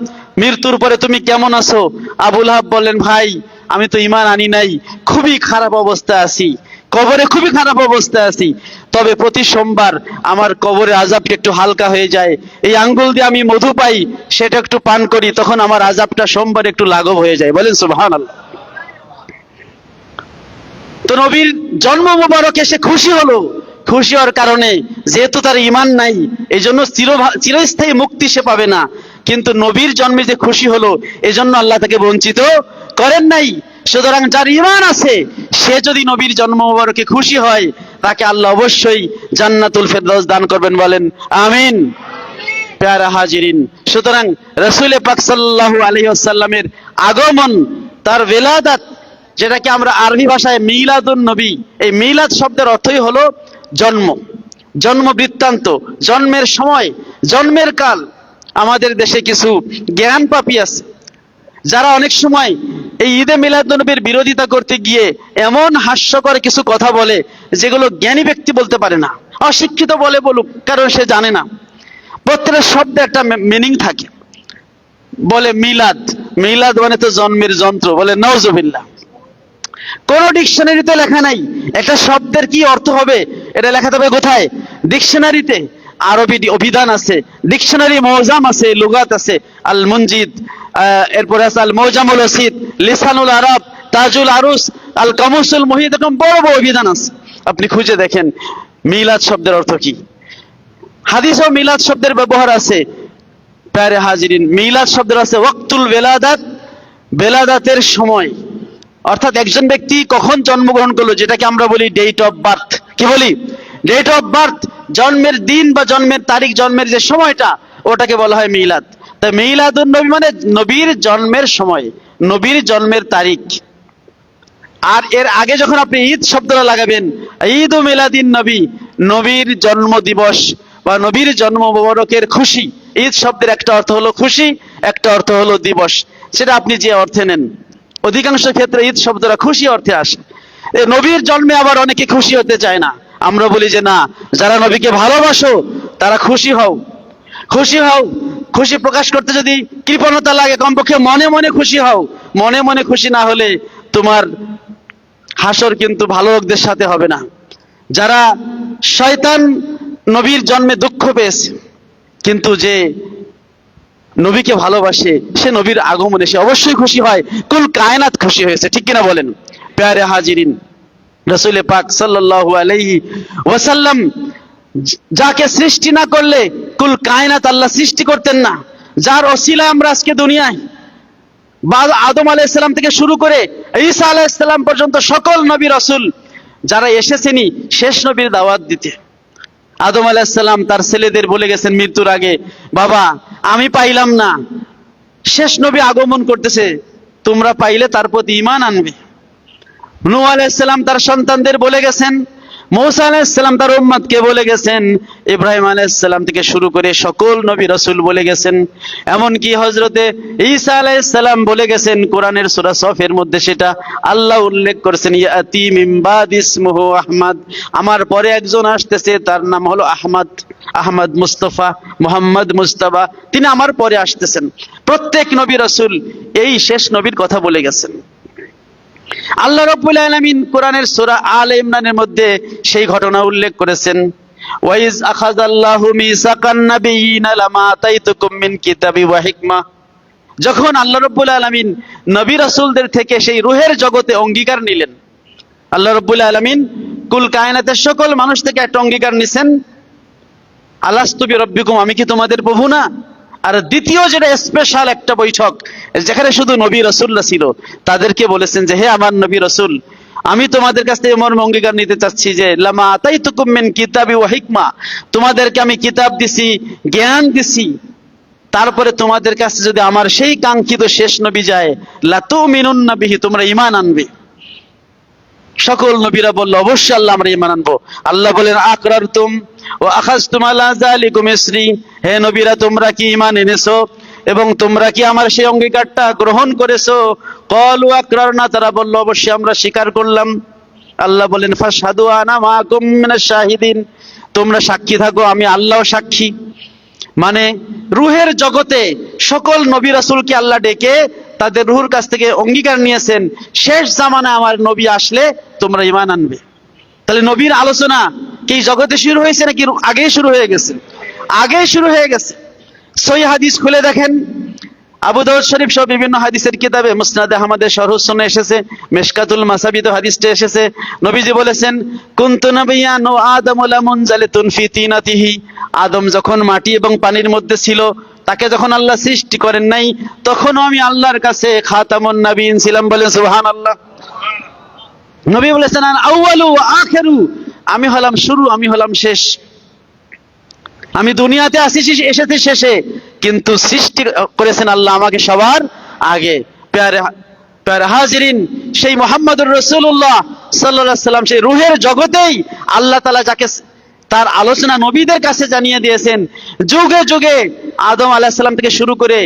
মৃত্যুর পরে তুমি কেমন আছো? আবু লাহাব বললেন, ভাই আমি তো ঈমান আনি নাই, খুবই খারাপ অবস্থায় আছি, কবরে খুবই খারাপ অবস্থায় আছি। তবে প্রতি সোমবার আমার কবরের আযাবটা একটু হালকা হয়ে যায়, এই আঙ্গুল দিয়ে আমি মধু পাই, সেটা একটু পান করি, তখন আমার আযাবটা সোমবার একটু লাঘব হয়ে যায়, বলেন সুবহানাল্লাহ। তো নবীর জন্ম মোবারকে সে খুশি হলো। খুশি হওয়ার কারণে যেহেতু তার ঈমান নাই, এই জন্য চিরস্থায়ী মুক্তি সে পাবে না, কিন্তু নবীর জন্মে যে খুশি হলো, এজন্য আল্লাহ তাকে বঞ্চিত করেন নাই। সুতরাং যার ঈমান আছে সে যদি নবীর জন্ম মোবারকে খুশি হয়, তাকে আল্লাহ অবশ্যই জান্নাতুল ফেরদাউস দান করবেন, বলেন আমিন। প্যারা হাজিরিন, সুতরাং রাসূল পাক সাল্লাল্লাহু আলাইহি ওয়াসাল্লামের আগমন, তার বেলাদাত, যেটাকে আমরা আরবি ভাষায় মিলাদুন নবী, এই মিলাদ শব্দের অর্থই হলো জন্ম, জন্ম বৃত্তান্ত, জন্মের সময়, জন্মের কাল। আমাদের দেশে কিছু জ্ঞান পাপী আছে যারা অনেক সময় এই ঈদে মিলাদুন নবীর বিরোধিতা করতে গিয়ে এমন হাস্যকর কিছু কথা বলে যেগুলো জ্ঞানী ব্যক্তি বলতে পারে না। অশিক্ষিত বলে বলুক, কারণ সে জানে না। প্রত্যেকটা শব্দে একটা মিনিং থাকে। বলে মিলাদ, মিলাদ মানে তো জন্মের যন্ত্র, বলে নাউজুবিল্লাহ। কোন ডিকশনারিতে লেখা নাই একটা শব্দের কি অর্থ হবে, এটা লেখা থাকবে কোথায়? ডিকশনারিতে। আরবি অভিধান আছে, ডিকশনারি মৌজাম আছে, লুগাত আছে, আল মুনজিদ, এরপরে আছে আল মৌজামুল ওয়াসিদ, লিসানুল আরব, তাজুল আরুস, আল কামুসুল মুহিত, এরকম বড় বড় অভিধান আছে। আপনি খুঁজে দেখেন মিলাদ শব্দের অর্থ কি। হাদিসেও মিলাদ শব্দের ব্যবহার আছে। প্যারে হাজিরিন, মিলাদ শব্দের আছে ওয়াক্তুল বেলাদাত, বেলাদাতের সময়, অর্থাৎ একজন ব্যক্তি কখন জন্মগ্রহণ করলো, যেটাকে আমরা বলি ডেট অফ বার্থ। কি বলি? ডেট অফ বার্থ, জন্মের দিন বা জন্মের তারিখ, জন্মের যে সময়টা, ওটাকে বলা হয় মিলাদ। তাই মিলাদুন নবী মানে নবীর জন্মের সময়, নবীর জন্মের তারিখ। আর এর আগে যখন আপনি ঈদ শব্দটা লাগাবেন, ঈদ ও মিলাদিন নবী, নবীর জন্ম দিবস বা নবীর জন্ম মোবারকের খুশি। ঈদ শব্দের একটা অর্থ হলো খুশি, একটা অর্থ হলো দিবস, সেটা আপনি যে অর্থে নেন। অধিকাংশ ক্ষেত্রে ঈদ শব্দটা খুশি অর্থে আসে। নবীর জন্মে আবার অনেকে খুশি হতে চায় না। আমরা বলি যে না, যারা নবীকে ভালোবাসো তারা খুশি হও, খুশি হও। খুশি প্রকাশ করতে যদি কৃপণতা লাগে, কমপক্ষে মনে মনে খুশি হও। মনে মনে খুশি না হলে তোমার হাসর কিন্তু ভালো লোকদের সাথে হবে না। যারা শয়তান নবীর জন্মে দুঃখ পেয়েছে, কিন্তু যে নবীকে ভালোবাসে সে নবীর আগমনে সে অবশ্যই খুশি হয়। কুল কায়নাত খুশি হয়েছে, ঠিক কিনা বলেন? প্যারে হাজিরিন, রাসূল পাক সাল্লাল্লাহু আলাইহি ওয়াসাল্লাম যাকে সৃষ্টি না করলে কুল কায়নাত আল্লাহ সৃষ্টি করতেন না। যার ওসিলা আমরা আজকে দুনিয়ায় আদম আলাইহিস সালাম থেকে শুরু করে ঈসা আলাইহিস সালাম পর্যন্ত সকল নবী রাসূল যারা এসেছেনই শেষ নবীর দাওয়াত দিতে। আদম আলাইহিস সালাম তার ছেলেদের বলে গেছেন মৃত্যুর আগে, বাবা আমি পাইলাম না, শেষ নবী আগমন করতেছে, তোমরা পাইলে তার প্রতি ঈমান আনবে। নূহ আলাইহিস সালাম তার সন্তানদের বলে গেছেন, মূসা আলাইহিস সালাম তার উম্মতকে বলে গেছেন, ইব্রাহিম আলাইহিস সালাম থেকে শুরু করে সকল নবী রাসূল বলে গেছেন। এমনকি হযরতে ঈসা আলাইহিস সালাম বলে গেছেন, কোরআনের সূরা সফের মধ্যে সেটা আল্লাহ উল্লেখ করেছেন, ইয়াতি মিন বাদি ইসমুহু আহমদ, আমার পরে একজন আসতেছে তার নাম হলো আহমদ, আহমদ মুস্তাফা, মুহাম্মদ মুস্তাফা, তিনি আমার পরে আসতেছেন। প্রত্যেক নবী রাসূল এই শেষ নবীর কথা বলে গেছেন। আল্লাহ রাব্বুল আলামিন কোরআনের সূরা আলে ইমরানের মধ্যে সেই ঘটনা উল্লেখ করেছেন, ওয়াইজ আখাযাল্লাহু মিসাকান নাবিয়িনা লামা আতাইতুকুম মিন কিতাবি ওয়া হিকমা। যখন আল্লাহ রাব্বুল আলামিন নবী রাসূলদের থেকে সেই রূহের জগতে অঙ্গীকার নিলেন, আল্লাহ রাব্বুল আলামিন কুল কায়নাতের সকল মানুষ থেকে একটা অঙ্গীকার নিছেন, আলাস্তু বিরাব্বিকুম, আমি কি তোমাদের প্রভু না? আর দ্বিতীয় যেটা স্পেশাল একটা বৈঠক, যেখানে শুধু নবী রাসূলরা ছিল, তাদেরকে বলেছেন যে হে আমার নবী রাসূল, আমি তোমাদের কাছ থেকে মর্ম অঙ্গীকার নিতে চাচ্ছি যে লামা আতাইতুকুম মিন কিতাবি ওয়া হিকমা, তোমাদেরকে আমি কিতাব দিছি, জ্ঞান দিছি, তারপরে তোমাদের কাছে যদি আমার সেই কাঙ্ক্ষিত শেষ নবী যায়, লাতুমিনুন্না বিহি, তোমরা ঈমান আনবে। সকল নবীরা বলল অবশ্যই আল্লাহ আমরা ঈমান আনবো। আল্লাহ বলেন আকরারতুম ওয়া আখাযতুম আলা যালিকুম ইসরি, হে নবীরা তোমরা কি ঈমান এনেছো এবং তোমরা কি আমার সেই অঙ্গীকারটা গ্রহণ করেছো? ক্বালু আকরারনা, তারা বলল অবশ্যই আমরা স্বীকার করলাম। আল্লাহ বলেন ফাশহাদু আনা মাআকুম মিনাশ শাহিদিন, তোমরা সাক্ষী থাকো, আমি আল্লাহ সাক্ষী। মানে রুহের জগতে সকল নবী রাসূলকে আল্লাহ ডেকে তাদের রুহুর কাছ থেকে অঙ্গীকার নিয়েছেন, শেষ জামানায় আমার নবী আসলে তোমরা ঈমান আনবে। তাহলে নবীর আলোচনা কি জগতে শুরু হয়েছে নাকি আগেই শুরু হয়ে গেছে? আগেই শুরু হয়ে গেছে। সহিহ হাদিস খুলে দেখেন, আবু দাউদ শরীফ সহ বিভিন্ন হাদিসের কিতাবে, মুসনাদ আহমদের শরহ সুন্নাহ এসেছে, মিশকাতুল মাসাবিতে হাদিসটা এসেছে। নবীজি বলেছেন কুনতু নাবিয়ান ওয়া আদামু লামুনজালিতুন ফি তিনাতিহি, আদম যখন মাটি এবং পানির মধ্যে ছিল, তাকে যখন আল্লাহ সৃষ্টি করেন নাই, তখনও আমি আল্লাহর কাছে খাতামুন নাবিয়িন ছিলাম। বলেন সুবহানাল্লাহ। নবী বলেছেন আনা আউয়ালু ওয়া আখিরু, আমি হলাম শুরু, আমি হলাম শেষ। আমি দুনিয়াতে এসেছি শেষে, কিন্তু সৃষ্টি করেছেন আল্লাহ আমাকে সবার আগে। প্যারে হাজিরিন, সেই মুহাম্মদুর রাসূলুল্লাহ সাল্লাল্লাহু আলাইহি সাল্লাম সেই রূহের জগতেই আল্লাহ তাআলা যাকে তার আলোচনা নবীদের কাছে জানিয়ে দিয়েছেন, যুগে যুগে আদম আলাইহিস সালাম থেকে শুরু করে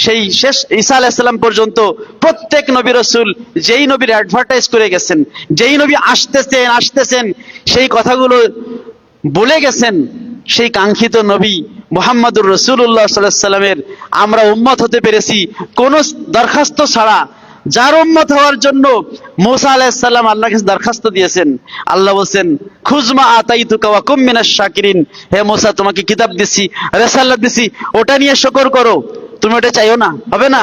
সেই শেষ ঈসা আলাইহিস সালাম পর্যন্ত প্রত্যেক নবী রাসূল যেই নবীর অ্যাডভার্টাইজ করে গেছেন, যেই নবী আসতেছেন সেই কথাগুলো বলে গেছেন, সেই কাঙ্ক্ষিত নবী মুহাম্মদুর রাসূলুল্লাহ সাল্লাল্লাহু আলাইহি সাল্লামের আমরা উম্মত হতে পেরেছি কোন দরখাস্ত ছাড়া। যার উম্মত হওয়ার জন্য মুসা আলাইহিস সালাম আল্লাহর কাছে দরখাস্ত দিয়েছেন, আল্লাহ বলেন খুজমা আতাইতুকা ওয়া কুম মিনাশ শাকিরিন, হে মুসা তোমাকে কিতাব দিছি, রিসালাত দিছি, ওটা নিয়ে শুকর করো, তুমি ওটা চাইও না, হবে না।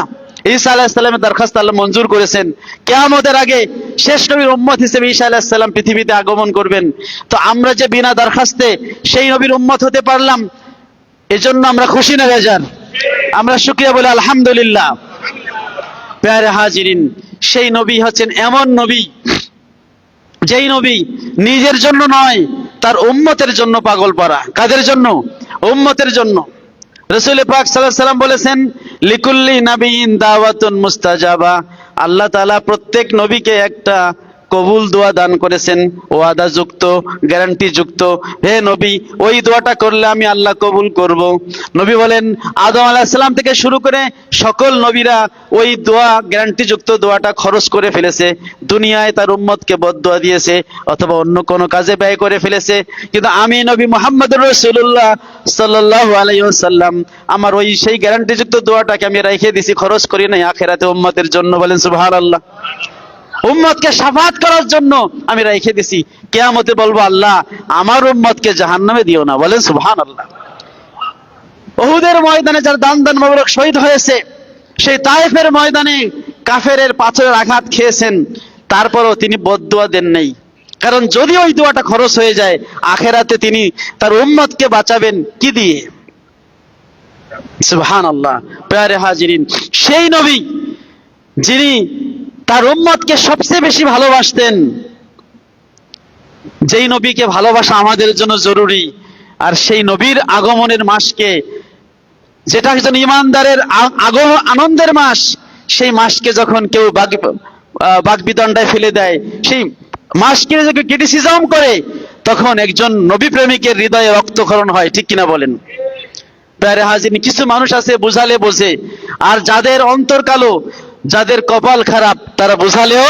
ঈসা আলাইহিস সালামের দরখাস্ত আল্লাহ মঞ্জুর করেছেন। কিয়ামতের আগে শেষ নবীর উম্মত হিসেবে ঈসা আলাইহিস সালাম পৃথিবীতে আগমন করবেন। তো আমরা যে বিনা দরখাস্তে সেই নবীর উম্মত হতে পারলাম, এজন্য আমরা খুশি না বেজার? আমরা শুকরিয়া বলি আলহামদুলিল্লাহ। প্যারে হাজিরিন, সেই নবী হচ্ছেন এমন নবী, যেই নবী নিজের জন্য নয়, তার উম্মতের জন্য পাগল পড়া। কাদের জন্য? উম্মতের জন্য। রাসূল পাক সাল্লাল্লাহু আলাইহি সাল্লাম বলেছেন লিকুল্লি নাবিয়িন দাওয়াতুন মুস্তাজাবা, আল্লাহ তাআলা প্রত্যেক নবীকে একটা কবুল দোয়া দান করেছেন, ওয়াদা যুক্ত, গ্যারান্টি যুক্ত। হে নবী, ওই দোয়াটা করলে আমি আল্লাহ কবুল করব। নবী বলেন আদম আলাইহিস সালাম থেকে শুরু করে সকল নবীরা ওই দোয়া, গ্যারান্টি যুক্ত দোয়াটা খরচ করে ফেলেছে, দুনিয়ায় তার উম্মতকে বদদুয়া দিয়েছে অথবা অন্য কোনো কাজে ব্যয় করে ফেলেছে। কিন্তু আমি নবী মুহাম্মদুর রাসূলুল্লাহ সাল্লাল্লাহু আলাইহি ওয়াসাল্লাম আমার ওই সেই গ্যারান্টি যুক্ত দোয়াটাকে আমি রেখে দিয়েছি, খরচ করি নাই, আখিরাতে উম্মতের জন্য। বলেন সুবহানাল্লাহ। উম্মতকে শাফাআত করার জন্য আমি রেখে দিছি, কিয়ামতে বলবো আল্লাহ আমার উম্মতকে জাহান্নামে দিও না। বলেন সুবহানাল্লাহ। উহুদের ময়দানে যার দান মোবারক শহীদ হয়েছে, সেই তায়েফের ময়দানে কাফেরের পাথরের আঘাত খেয়েছেন, তারপরও তিনি বদদুয়া দেন নাই। কারণ যদি ওই দোয়াটা খরচ হয়ে যায়, আখিরাতে তিনি তার উম্মতকে বাঁচাবেন কি দিয়ে? সুবহানাল্লাহ। প্যারে হাজিরিন, সেই নবী যিনি তার উম্মতকে সবচেয়ে বেশি ভালোবাসতেন, যেই নবীকে ভালোবাসা আমাদের জন্য জরুরি, আর সেই নবীর আগমনের মাসকে, যেটা একজন ইমানদারের আনন্দের মাস, সেই মাসকে যখন কেউ বাগবিদণ্ডায় ফেলে দেয়, সেই মাসকে যখন ক্রিটিসিজম করে, তখন একজন নবী প্রেমিকের হৃদয়ে রক্তক্ষরণ হয়। ঠিক কিনা বলেন? প্যারে হাজিরিন, কিছু মানুষ আছে বুঝালে বোঝে, আর যাদের অন্তর কালো, যাদের কপাল খারাপ, তারা বোঝালেও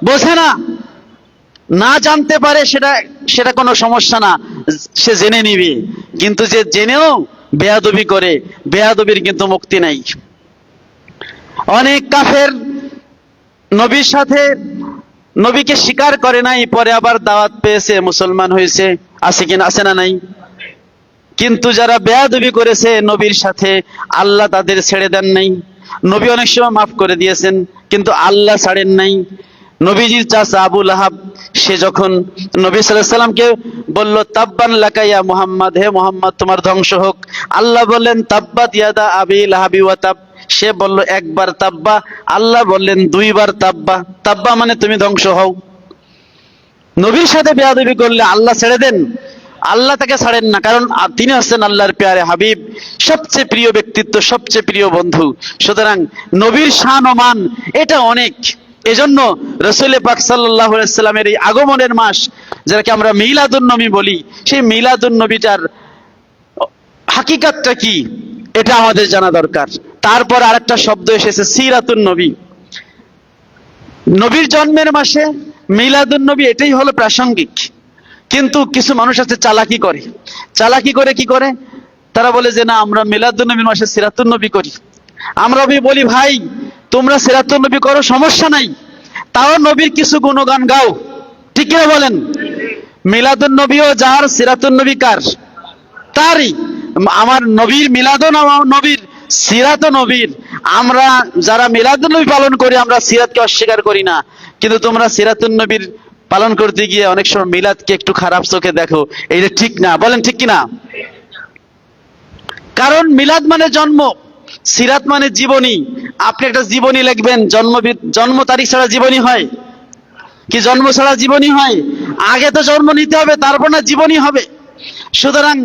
বোঝে না। না জানতে পারে সেটা কোনো সমস্যা না, সে জেনে নিবে। কিন্তু যে জেনেও বেয়াদবি করে, বেয়াদবির কিন্তু মুক্তি নাই। অনেক কাফের নবীর সাথে, নবীকে স্বীকার করে নাই, পরে আবার দাওয়াত পেয়েছে, মুসলমান হয়েছে, আছে কিনা? আছে না নাই? কিন্তু যারা বেয়াদবি করেছে নবীর সাথে, আল্লাহ তাদের ছেড়ে দেন নাই। নবী অনেক সময় মাফ করে দিয়েছেন, কিন্তু আল্লাহ ছাড়েন নাই। নবীজির চাচা আবু লাহাব, সে যখন নবী সাল্লাল্লাহু আলাইহি সাল্লামকে বলল তাব্বান লাকা ইয়া মুহাম্মদ, হে মুহাম্মদ তোমার ধ্বংস হোক, আল্লাহ বললেন তাব্বাত ইয়াদা আবি লাহাবি ওয়া তাব। সে বলল একবার তাব্বা, আল্লাহ বললেন দুইবার তাব্বা। তাব্বা মানে তুমি ধ্বংস হও। নবীর সাথে বেয়াদবি করলে আল্লাহ ছেড়ে দেন? আল্লাহ তাকে ছাড়েন না, কারণ তিনি হচ্ছেন আল্লাহর প্যারে হাবিব, সবচেয়ে প্রিয় ব্যক্তিত্ব, সবচেয়ে প্রিয় বন্ধু। সুতরাং নবীর শান ও মান এটা অনেক। এজন্য রাসূল পাক সাল্লাল্লাহু আলাইহি সাল্লামের এই আগমনের মাস, যাকে আমরা মিলাদুন নবী বলি, সেই মিলাদুন নবীটার হাকিকাতটা কি এটা আমাদের জানা দরকার। তারপর আরেকটা শব্দ এসেছে সিরাতুন নবী। নবীর জন্মের মাসে মিলাদুন নবী, এটাই হলো প্রাসঙ্গিক। কিন্তু কিছু মানুষ আছে চালাকি করে। চালাকি করে কি করে? তারা বলে যে না, আমরা মিলাদুন নবীর মাসে সিরাতুন নবী করি। আমরা বলি ভাই তোমরা সিরাতুন নবী করো, সমস্যা নাই, তাও নবীর কিছু গুণগান গাও, ঠিক কিনা বলেন? মিলাদুন নবীও যার, সিরাতুন নবী কার? তারই। আমার নবীর মিলাদুন নবীর, সিরাত নবীর। আমরা যারা মিলাদুন নবী পালন করি, আমরা সিরাতকে অস্বীকার করি না। কিন্তু তোমরা সিরাতুন নবীর পালন করতে গিয়ে অনেক সময় মিলাদকে একটু খারাপ চোখে দেখো, এইটা ঠিক না। বলেন ঠিক কিনা? কারণ মিলাদ মানে জন্ম, সিরাত মানে জীবনী। আপনি একটা জীবনী লিখবেন, জন্ম তারিখ ছাড়া জীবনী হয় কি? জন্ম ছাড়া জীবনী হয়? আগে তো জন্ম নিতে হবে, তারপর না জীবনী হবে। সুতরাং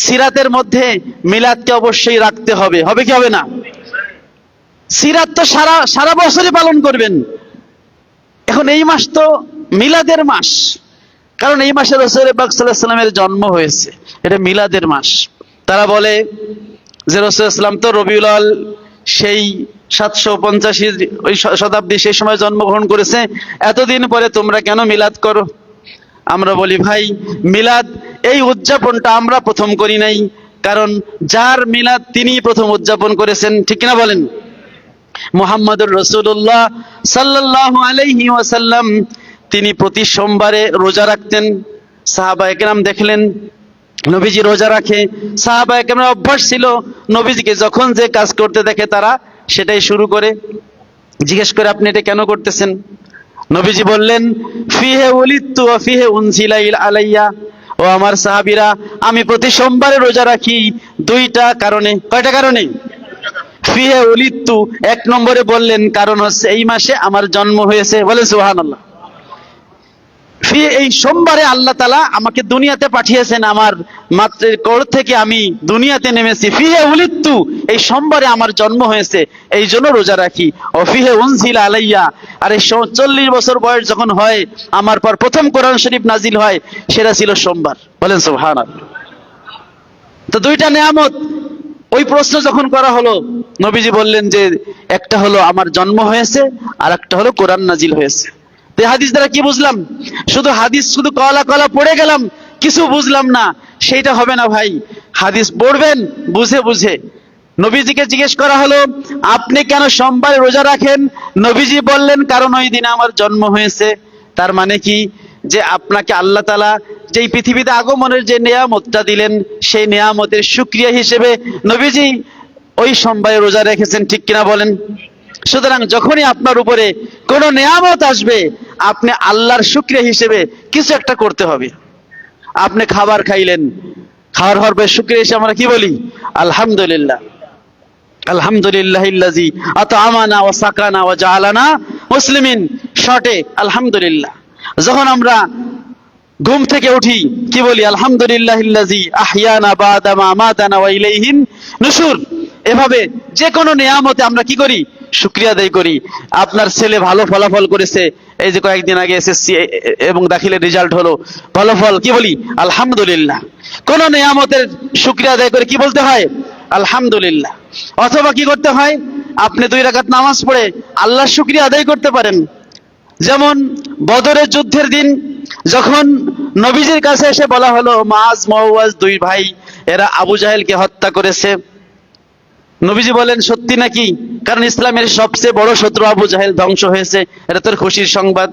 সিরাতের মধ্যে মিলাদকে অবশ্যই রাখতে হবে। হবে কি হবে না? সিরাত তো সারা সারা বছরই পালন করবেন। এখন এই মাস তো মিলাদের মাস, কারণ এই মাসে রাসূল পাক সাল্লাল্লাহু আলাইহি ওয়াসাল্লামের জন্ম হয়েছে, এটা মিলাদের মাস। তারা বলে যে রাসূল সাল্লাল্লাহু আলাইহি ওয়াসাল্লাম তো রবিউল আউয়াল সেই 785 ওই শতাব্দী, সেই সময় জন্মগ্রহণ করেছে, এতদিন পরে তোমরা কেন মিলাদ করো? আমরা বলি ভাই, মিলাদ এই উদযাপনটা আমরা প্রথম করি নাই, কারণ যার মিলাদ তিনি প্রথম উদযাপন করেছেন, ঠিক কিনা বলেন? মুহাম্মদুর রাসূলুল্লাহ সাল্লাল্লাহু আলাইহি ওয়াসাল্লাম তিনি প্রতি সোমবারে রোজা রাখতেন। সাহাবায়ে কেরাম দেখলেন নবীজি রোজা রাখে, সাহাবায়ে কেরামের অভ্যাস ছিল নবীজিকে যখন যে কাজ করতে দেখে তারা সেটাই শুরু করে। জিজ্ঞেস করে আপনি এটা কেন করতেছেন? নবীজি বললেন ফিহে উলিদতু ওয়া ফিহে উনজিলা আলাইয়া। ও আমার সাহাবীরা, আমি প্রতি সোমবারে রোজা রাখি দুইটা কারণে। কয়টা কারণে? ফিহে উলিদতু, এক নম্বরে বললেন কারণ হচ্ছে এই মাসে আমার জন্ম হয়েছে। বলেন সুবহানাল্লাহ। ফি, এই সোমবারে আল্লাহ তাআলা আমাকে দুনিয়াতে পাঠিয়েছেন, আমার মাতৃর কোল থেকে আমি দুনিয়াতে নেমেছি। ফিহে উলিদতু, এই সোমবারে আমার জন্ম হয়েছে, এই জন্য রোজা রাখি। ও ফিহে উনজিলা আলাইয়া, আর এই 40 বছর বয়স যখন হয় আমার পর প্রথম কোরআন শরীফ নাজিল হয়, সেটা ছিল সোমবার। বলেন সুবহানাল্লাহ। তো দুইটা নিয়ামত। ওই প্রশ্ন যখন করা হলো, নবীজি বললেন যে একটা হলো আমার জন্ম হয়েছে, আর একটা হলো কোরআন নাজিল হয়েছে। তো হাদিস দ্বারা কি বুঝলাম? শুধু হাদিস শুধু কলা কলা পড়ে গেলাম, কিছু বুঝলাম না, সেইটা হবে না ভাই। হাদিস পড়বেন বুঝে বুঝে। নবীজিকে জিজ্ঞেস করা হলো আপনি কেন সোমবার রোজা রাখেন? নবীজি বললেন কারণ ওই দিনে আমার জন্ম হয়েছে। তার মানে কি? যে আপনাকে আল্লাহ তাআলা যেই পৃথিবীতে আগমনের যে নিয়ামতটা দিলেন, সেই নিয়ামতের শুকরিয়া হিসেবে নবীজি ওই সোমবারে রোজা রেখেছেন, ঠিক কিনা বলেন? সুতরাং যখনই আপনার উপরে কোনো নিয়ামত আসবে, আপনি আল্লাহর শুকরিয়া হিসেবে কিছু একটা করতে হবে। আপনি খাবার খাইলেন, খাওয়ার পর শুকরিয়া হিসেবে আমরা কি বলি? আলহামদুলিল্লাহ। আলহামদুলিল্লাহিল্লাযী আত'আমানা ওয়া সাকানা ওয়া জাআলানা মুসলিমিন। শর্টে আলহামদুলিল্লাহ। যখন আমরা ঘুম থেকে উঠি কি বলি? আলহামদুলিল্লাহিল্লাযী আহইয়ানা বা'দা মা আমাতানা ওয়া ইলাইহিন নুশুর। এভাবে যে কোনো নিয়ামতে আমরা কি করি? শুকরিয়া আদায় করি। আপনার ছেলে ভালো ফলাফল করেছে, এই যে কয়েকদিন আগে এসএসসি এবং দাখিলের রেজাল্ট হলো, ভালো ফল, কি বলি? আলহামদুলিল্লাহ। কোন নিয়ামতের শুকরিয়া আদায় করে কি বলতে হয়? আলহামদুলিল্লাহ। অথবা কি করতে হয়? আপনি 2 রাকাত নামাজ পড়ে আল্লাহর শুকরিয়া আদায় করতে পারেন। যেমন বদরের যুদ্ধের দিন যখন নবীজির কাছে এসে বলা হলো মাআজ মুআওয়াজ 2 ভাই এরা আবু জাহেলকে হত্যা করেছে, নবীজি বলেন সত্যি নাকি? কারণ ইসলামের সবচেয়ে বড় শত্রু আবু জাহেল ধ্বংস হয়েছে, এটা তোর খুশির সংবাদ।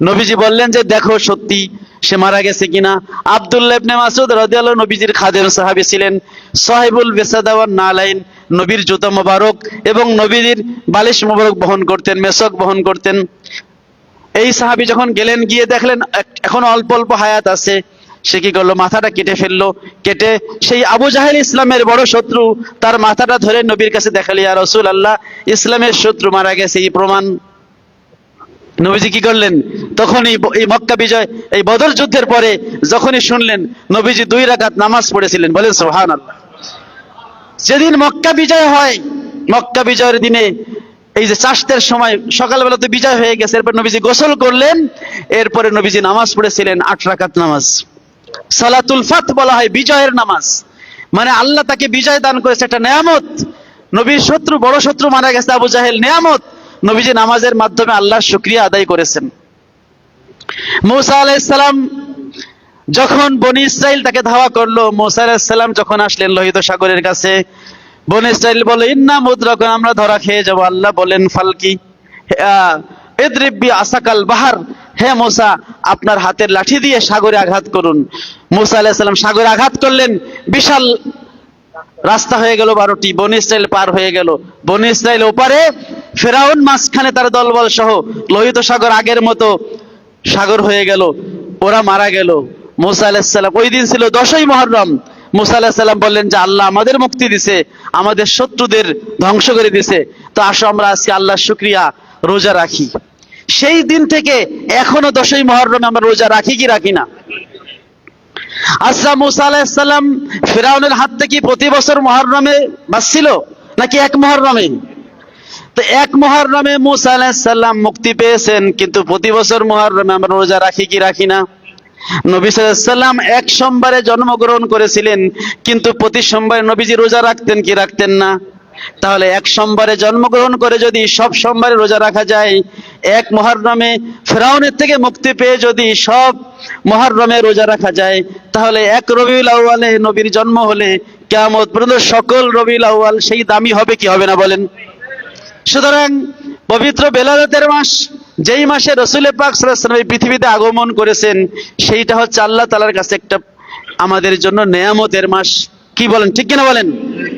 নবীজি বললেন যে দেখো সত্যি সে মারা গেছে কিনা। আব্দুল্লাহ ইবনে মাসউদ রাদিয়াল্লাহু নবীজির খাদেম সাহাবী ছিলেন, সাহিবুল বিসাদা ওয়ান নালাইন, নবীর জুতা মোবারক এবং নবীর বালিশ মোবারক বহন করতেন, মেসক বহন করতেন। এই সাহাবী যখন গেলেন, গিয়ে দেখলেন এখন অল্প অল্প হায়াত আছে, সে কি করলো? মাথাটা কেটে ফেললো। কেটে সেই আবু জাহেল ইসলামের বড় শত্রু, তার মাথাটা ধরে নবীর কাছে দেখালি, ইয়া রাসূলুল্লাহ, ইসলামের শত্রু মারা গেছে, এই প্রমাণ। নবীজি কি করলেন? তখনই এই মক্কা বিজয়, এই বদর যুদ্ধের পরে যখনই শুনলেন, নবীজি 2 রাকাত নামাজ পড়েছিলেন। বলেন সুবহানাল্লাহ। যেদিন মক্কা বিজয় হয়, মক্কা বিজয়ের দিনে এই যে চাষতের সময় সকালবেলা তো বিজয় হয়ে গেছে, এরপর নবীজি গোসল করলেন, এরপরে নবীজি নামাজ পড়েছিলেন 8 রাকাত নামাজ। সালাতুল ফাত বলা হয় বিজয়ের নামাজ, মানে আল্লাহ তাকে বিজয় দান করেছে, একটা নেয়ামত। নবীর শত্রু, বড় শত্রু মারা গেছে আবু জাহেল, নেয়ামত। নবীজি নামাজের মাধ্যমে আল্লাহর শুকরিয়া আদায় করেছেন। মূসা আলাইহিস সালাম যখন বনি ইসরাইল তাকে ধাওয়া করলো, মূসা আলাইহিস সালাম যখন আসলেন লোহিত সাগরের কাছে, বনি ইসরাইল বলে ইন্না মুদরাকুন, আমরা ধরা খেয়ে যাব। আল্লাহ বলেন ফালকি ইদরিব বি আসাকাল বাহার, হে মূসা আপনার হাতের লাঠি দিয়ে সাগরে আঘাত করুন। মূসা আলাইহিস সালাম সাগরে আঘাত করলেন, বিশাল রাস্তা হয়ে গেল 12টি, বনি ইসরাইল পার হয়ে গেল। বনি ইসরাইল ওপারে, ফেরাউন মাঝখানে তার দলবল সহ, লোহিত সাগর আগের মতো সাগর হয়ে গেল, ওরা মারা গেল। মূসা আলাইহিস সালাম, ওই দিন ছিল 10ই মুহররম, মূসা আলাইহিস সালাম বললেন যে আল্লাহ আমাদের মুক্তি দিছে, আমাদের শত্রুদের ধ্বংস করে দিছে, তো আসো আমরা আজকে আল্লাহর শুকরিয়া রোজা রাখি। সেই দিন থেকে এখনো 10ই মুহররমে আমরা রোজা রাখি কি রাখি না? আচ্ছা, মূসা আলাইহিস সালাম ফিরাউনের হাত থেকে প্রতি বছর মুহররমে বাঁচছিল নাকি এক মুহররমে? তো এক মুহররমে মূসা আলাইহিস সালাম মুক্তি পেয়েছেন, কিন্তু প্রতি বছর মুহররমে আমরা রোজা রাখি কি রাখি না? নবী সাল্লাল্লাহু আলাইহি সাল্লাম এক সোমবারে জন্মগ্রহণ করেছিলেন, কিন্তু প্রতি সোমবারে নবীজি রোজা রাখতেন কি রাখতেন না? তাহলে এক সোমবারে জন্মগ্রহণ করে যদি সব সোমবারে রোজা রাখা যায়, এক মুহররমে ফিরাউনের থেকে মুক্তি পেয়ে যদি সব মুহররমে রোজা রাখা যায়, তাহলে এক রবিউল আউয়ালে নবীর জন্ম হলে কিয়ামত পর্যন্ত সকল রবিউল আউয়াল সেই দামি হবে কি হবে না বলেন? সুতরাং পবিত্র বেলায়েতের মাস, যেই মাসে রাসূল পাক সাল্লাল্লাহু আলাইহি ওয়াসাল্লাম এই পৃথিবীতে আগমন করেছেন, সেইটা হচ্ছে আল্লাহ তাআলার কাছে একটা আমাদের জন্য নেয়ামতের মাস। কি বলেন, ঠিক কিনা বলেন?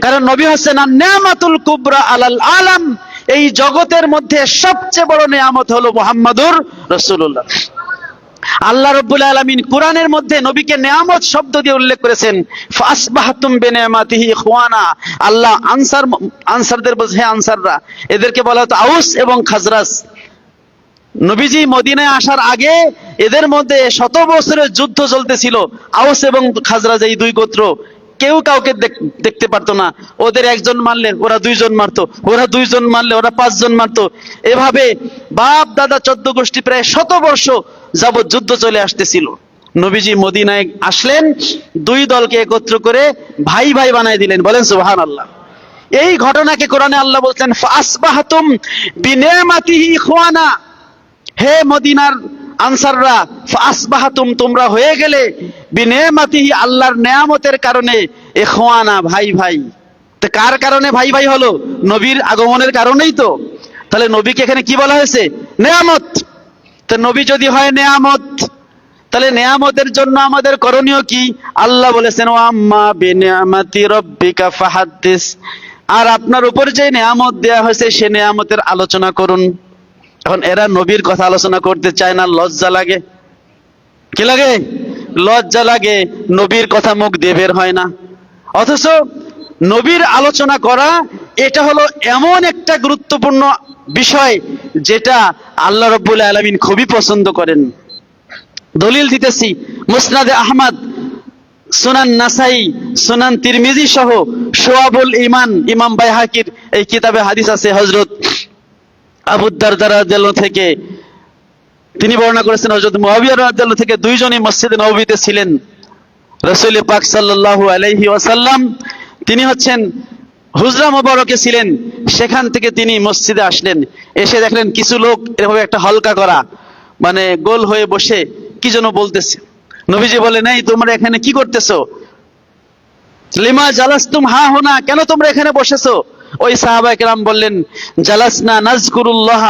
কারণ নবী হচ্ছেন নেয়ামাতুল কুবরা আলাল আলাম, এই জগতের মধ্যে সবচেয়ে বড় নেয়ামত হলো মুহাম্মাদুর রাসূলুল্লাহ। আল্লাহ রাব্বুল আলামিন কোরআনের মধ্যে নবীকে নেয়ামত শব্দ দিয়ে উল্লেখ করেছেন, ফাসবাহতুম বিনিয়ামাতিহি ইখওয়ানা। আল্লাহ আনসারদের বলছে, হে আনসাররা, এদেরকে বলা হতো আউস এবং খাজরাজ। নবীজি মদিনায় আসার আগে এদের মধ্যে 100 বছরের যুদ্ধ চলতেছিল। আউস এবং খাজরাজ এই 2 গোত্র, কেউ কাউকে দেখতে পারতো না। ওদের একজন মারলে ওরা 2 জন মারতো, ওরা 2 জন মারলে ওরা 5 জন মারতো। এভাবে বাপ দাদা 14 গোষ্ঠী প্রায় 100 বর্ষ যাবৎ যুদ্ধ চলে আসতেছিল। নবীজি মদিনায় আসলেন, 2 দলকে একত্র করে ভাই ভাই বানায় দিলেন। বলেন সুবহানাল্লাহ। এই ঘটনাকে কোরআনে আল্লাহ বলছেন ফাসবাহতুম বিনিয়ামাতিহি ইখওয়ানা, হে মদিনার আনসাররা, ফাসবাহতুম তোমরা হয়ে গেলে বিনিয়ামাতিহি আল্লাহর নেয়ামতের কারণে ইখওয়ানা ভাই ভাই। তো কার কারণে ভাই ভাই হলো? নবীর আগমনের কারণেই তো। তাহলে নবীকে এখানে কি বলা হয়েছে? নেয়ামত। তো নবী যদি হয় নেয়ামত, তাহলে নেয়ামতের জন্য আমাদের করণীয় কি? আল্লাহ বলেছেন ওয়া আম্মা বিনিয়ামাতি রাব্বিকা ফাহাদ্দিস, আর আপনার উপর যে নেয়ামত দেয়া হয়েছে সে নেয়ামতের আলোচনা করুন। এখন এরা নবীর কথা আলোচনা করতে চায় না, লজ্জা লাগে। কি লাগে? লজ্জা লাগে, নবীর কথা মুখ দিয়ে বের হয় না। অথচ নবীর আলোচনা করা এটা হলো এমন একটা গুরুত্বপূর্ণ বিষয় যেটা আল্লাহ রাব্বুল আলামিন খুবই পছন্দ করেন। দলিল দিতেছি, মুসনাদে আহমদ, সুনান নাসাই, সুনান তিরমিজি সহ শুআবুল ঈমান, ইমাম বাইহাকির এই কিতাবে হাদিস আছে, হযরত আবু দারদা রাদিয়াল্লাহু থেকে তিনি বর্ণনা করেছেন, হযরত মুআবিয়া রাদিয়াল্লাহু থেকে 2 জনই মসজিদে নববীতে ছিলেন। রাসূল পাক সাল্লাল্লাহু আলাইহি ওয়াসাল্লাম তিনি হচ্ছেন হুজরা মুবারকে ছিলেন, সেখান থেকে তিনি মসজিদে আসলেন। এসে দেখলেন কিছু লোক এভাবে একটা হলকা করা, মানে গোল হয়ে বসে কি যেন বলতেছে। নবীজি বলেন, এই তোমরা এখানে কি করতেছো? লিমা জালাসতুম হা হুনা, কেন তোমরা এখানে বসেছো? ওই সাহাবায়ে কেরাম বললেন, জালাসনা নাযকুরুল্লাহ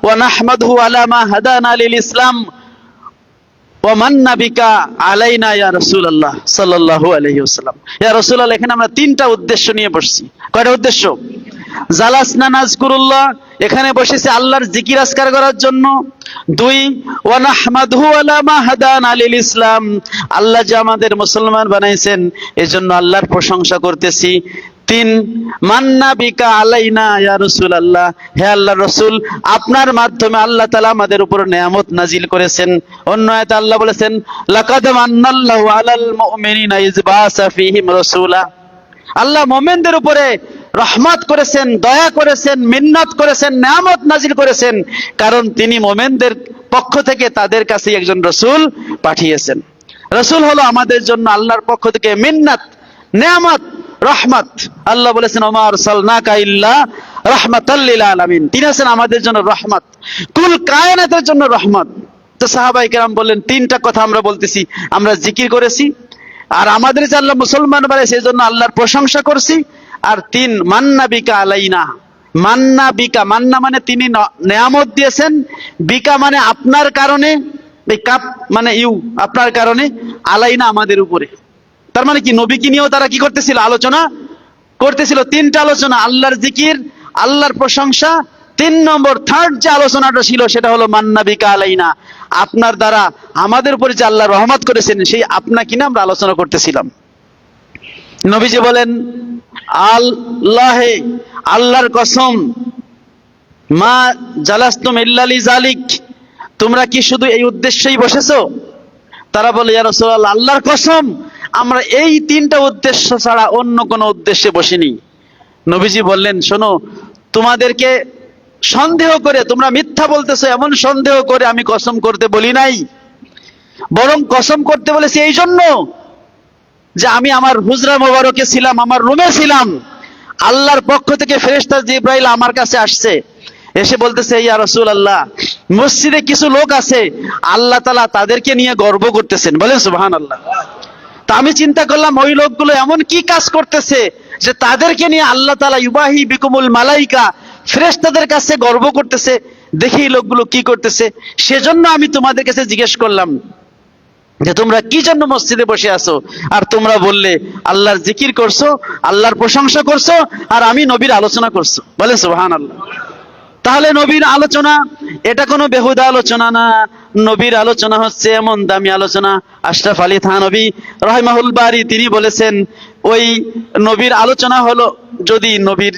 ওয়া নাহমাদুহু আলা মা হাদানা লিল ইসলাম ওয়া মান্না বিকা আলাইনা ইয়া রাসূলুল্লাহ সাল্লাল্লাহু আলাইহি ওয়াসাল্লাম। ইয়া রাসূলুল্লাহ, এখানে আমরা 3টা উদ্দেশ্য নিয়ে বসছি। কয়টা উদ্দেশ্য? জালাসনা নাযকুরুল্লাহ, এখানে বসেছে আল্লাহর জিকির আজকার করার জন্য। 2, ওয়া নাহমাদুহু আলা মা হাদানা লিল ইসলাম, আল্লাহ যে আমাদের মুসলমান বানাইছেন এজন্য আল্লাহর প্রশংসা করতেছি। তিন, মান্না বিকা আলাইনা ইয়া রাসূলুল্লাহ, হে আল্লাহর রাসূল, আপনার মাধ্যমে আল্লাহ তাআলা আমাদের উপর নেয়ামত নাজিল করেছেন। অন্য আয়াতে আল্লাহ বলেছেন, লাকাদ মান্নাল্লাহু আলাল মুমিনিনা ইয বাআসা ফীহিম রাসূলা, আল্লাহ মুমিনদের উপরে রহমত করেছেন, দয়া করেছেন, মিন্নাত করেছেন, নেয়ামত নাজিল করেছেন, কারণ তিনি মুমিনদের পক্ষ থেকে তাদের কাছে একজন রাসূল পাঠিয়েছেন। রাসূল হলো আমাদের জন্য আল্লাহর পক্ষ থেকে মিন্নাত, নেয়ামত, রহমত। আল্লাহ বলেছেন, ওমা আরসালনাকা ইল্লা রাহমাতাল লিল আলামিন, তিনি আছেন আমাদের জন্য রহমত, কুল কায়নাতের জন্য রহমত। তো সাহাবায়ে কেরাম বললেন, তিনটা কথা আমরা বলতেছি, আমরা জিকির করেছি, আর আমাদের যে আল্লাহ মুসলমান বলে সেই জন্য আল্লাহর প্রশংসা করছি। আর তিন, মান্না বিকা আলাইনা, মান্না বিকা, মান্না মানে তিনি নেয়ামত দিয়েছেন, বিকা মানে আপনার কারণে, কাপ মানে ইউ, আপনার কারণে, আলাইনা আমাদের উপরে। তার মানে কি, নবীকে নিয়েও তারা কি করতেছিল, আলোচনা করতেছিল। তিনটা আলোচনা, আল্লাহর জিকির, আল্লাহর প্রশংসা, তিন নম্বর থার্ড যে আলোচনাটা ছিল সেটা হলো মান্না বিকা আলাইনা, আপনার দ্বারা আমাদের উপরে যে আল্লাহ রহমত করেছেন সেই আপনাকে নিয়ে আমরা আলোচনা করতেছিলাম। নবীজি বলেন, আল্লাহে, আল্লাহর কসম, মা জালাস্তুম ইল্লা লিযালিক, তোমরা কি শুধু এই উদ্দেশ্যেই বসেছো? তারা বলে, ইয়া রাসূলুল্লাহ, আল্লাহর কসম আমরা এই তিনটা উদ্দেশ্য ছাড়া অন্য কোনো উদ্দেশ্যে বসিনি। নবীজি বললেন, শোনো, তোমাদেরকে সন্দেহ করে, তোমরা মিথ্যা বলতেছো এমন সন্দেহ করে আমি কসম করতে বলি নাই, বরং কসম করতে বলেছি এই জন্য যে আমি আমার হুজরা মোবারকে ছিলাম, আমার রুমে ছিলাম, আল্লাহর পক্ষ থেকে ফেরেশতা জিবরাইল আমার কাছে আসছে, এসে বলতেছে, ইয়া রাসূলুল্লাহ, মসজিদে কিছু লোক আছে আল্লাহ তাআলা তাদেরকে নিয়ে গর্ব করতেছেন, বলেন সুবহানাল্লাহ। তা আমি চিন্তা করলাম, ওই লোকগুলো এমন কি কাজ করতেছে যে তাদেরকে নিয়ে আল্লাহ তাআলা ইউবাহি বিকুমুল মালাইকা, ফেরেশতাদের কাছে গর্ব করতেছে, দেখি লোকগুলো কি করতেছে। সেজন্য আমি তোমাদের কাছে জিজ্ঞেস করলাম যে তোমরা কি জন্য মসজিদে বসে আছো, আর তোমরা বললে আল্লাহর জিকির করছো, আল্লাহর প্রশংসা করছো, আর আমি নবীর আলোচনা করছো, বলেন সুবহানাল্লাহ। তাহলে নবীর আলোচনা এটা কোনো বেহুদা আলোচনা না, নবীর আলোচনা হচ্ছে এমন দামি আলোচনা। আশরাফ আলী থানভী রাহিমাহুল বারী তিনি বলেছেন, ওই নবীর আলোচনা হলো যদি নবীর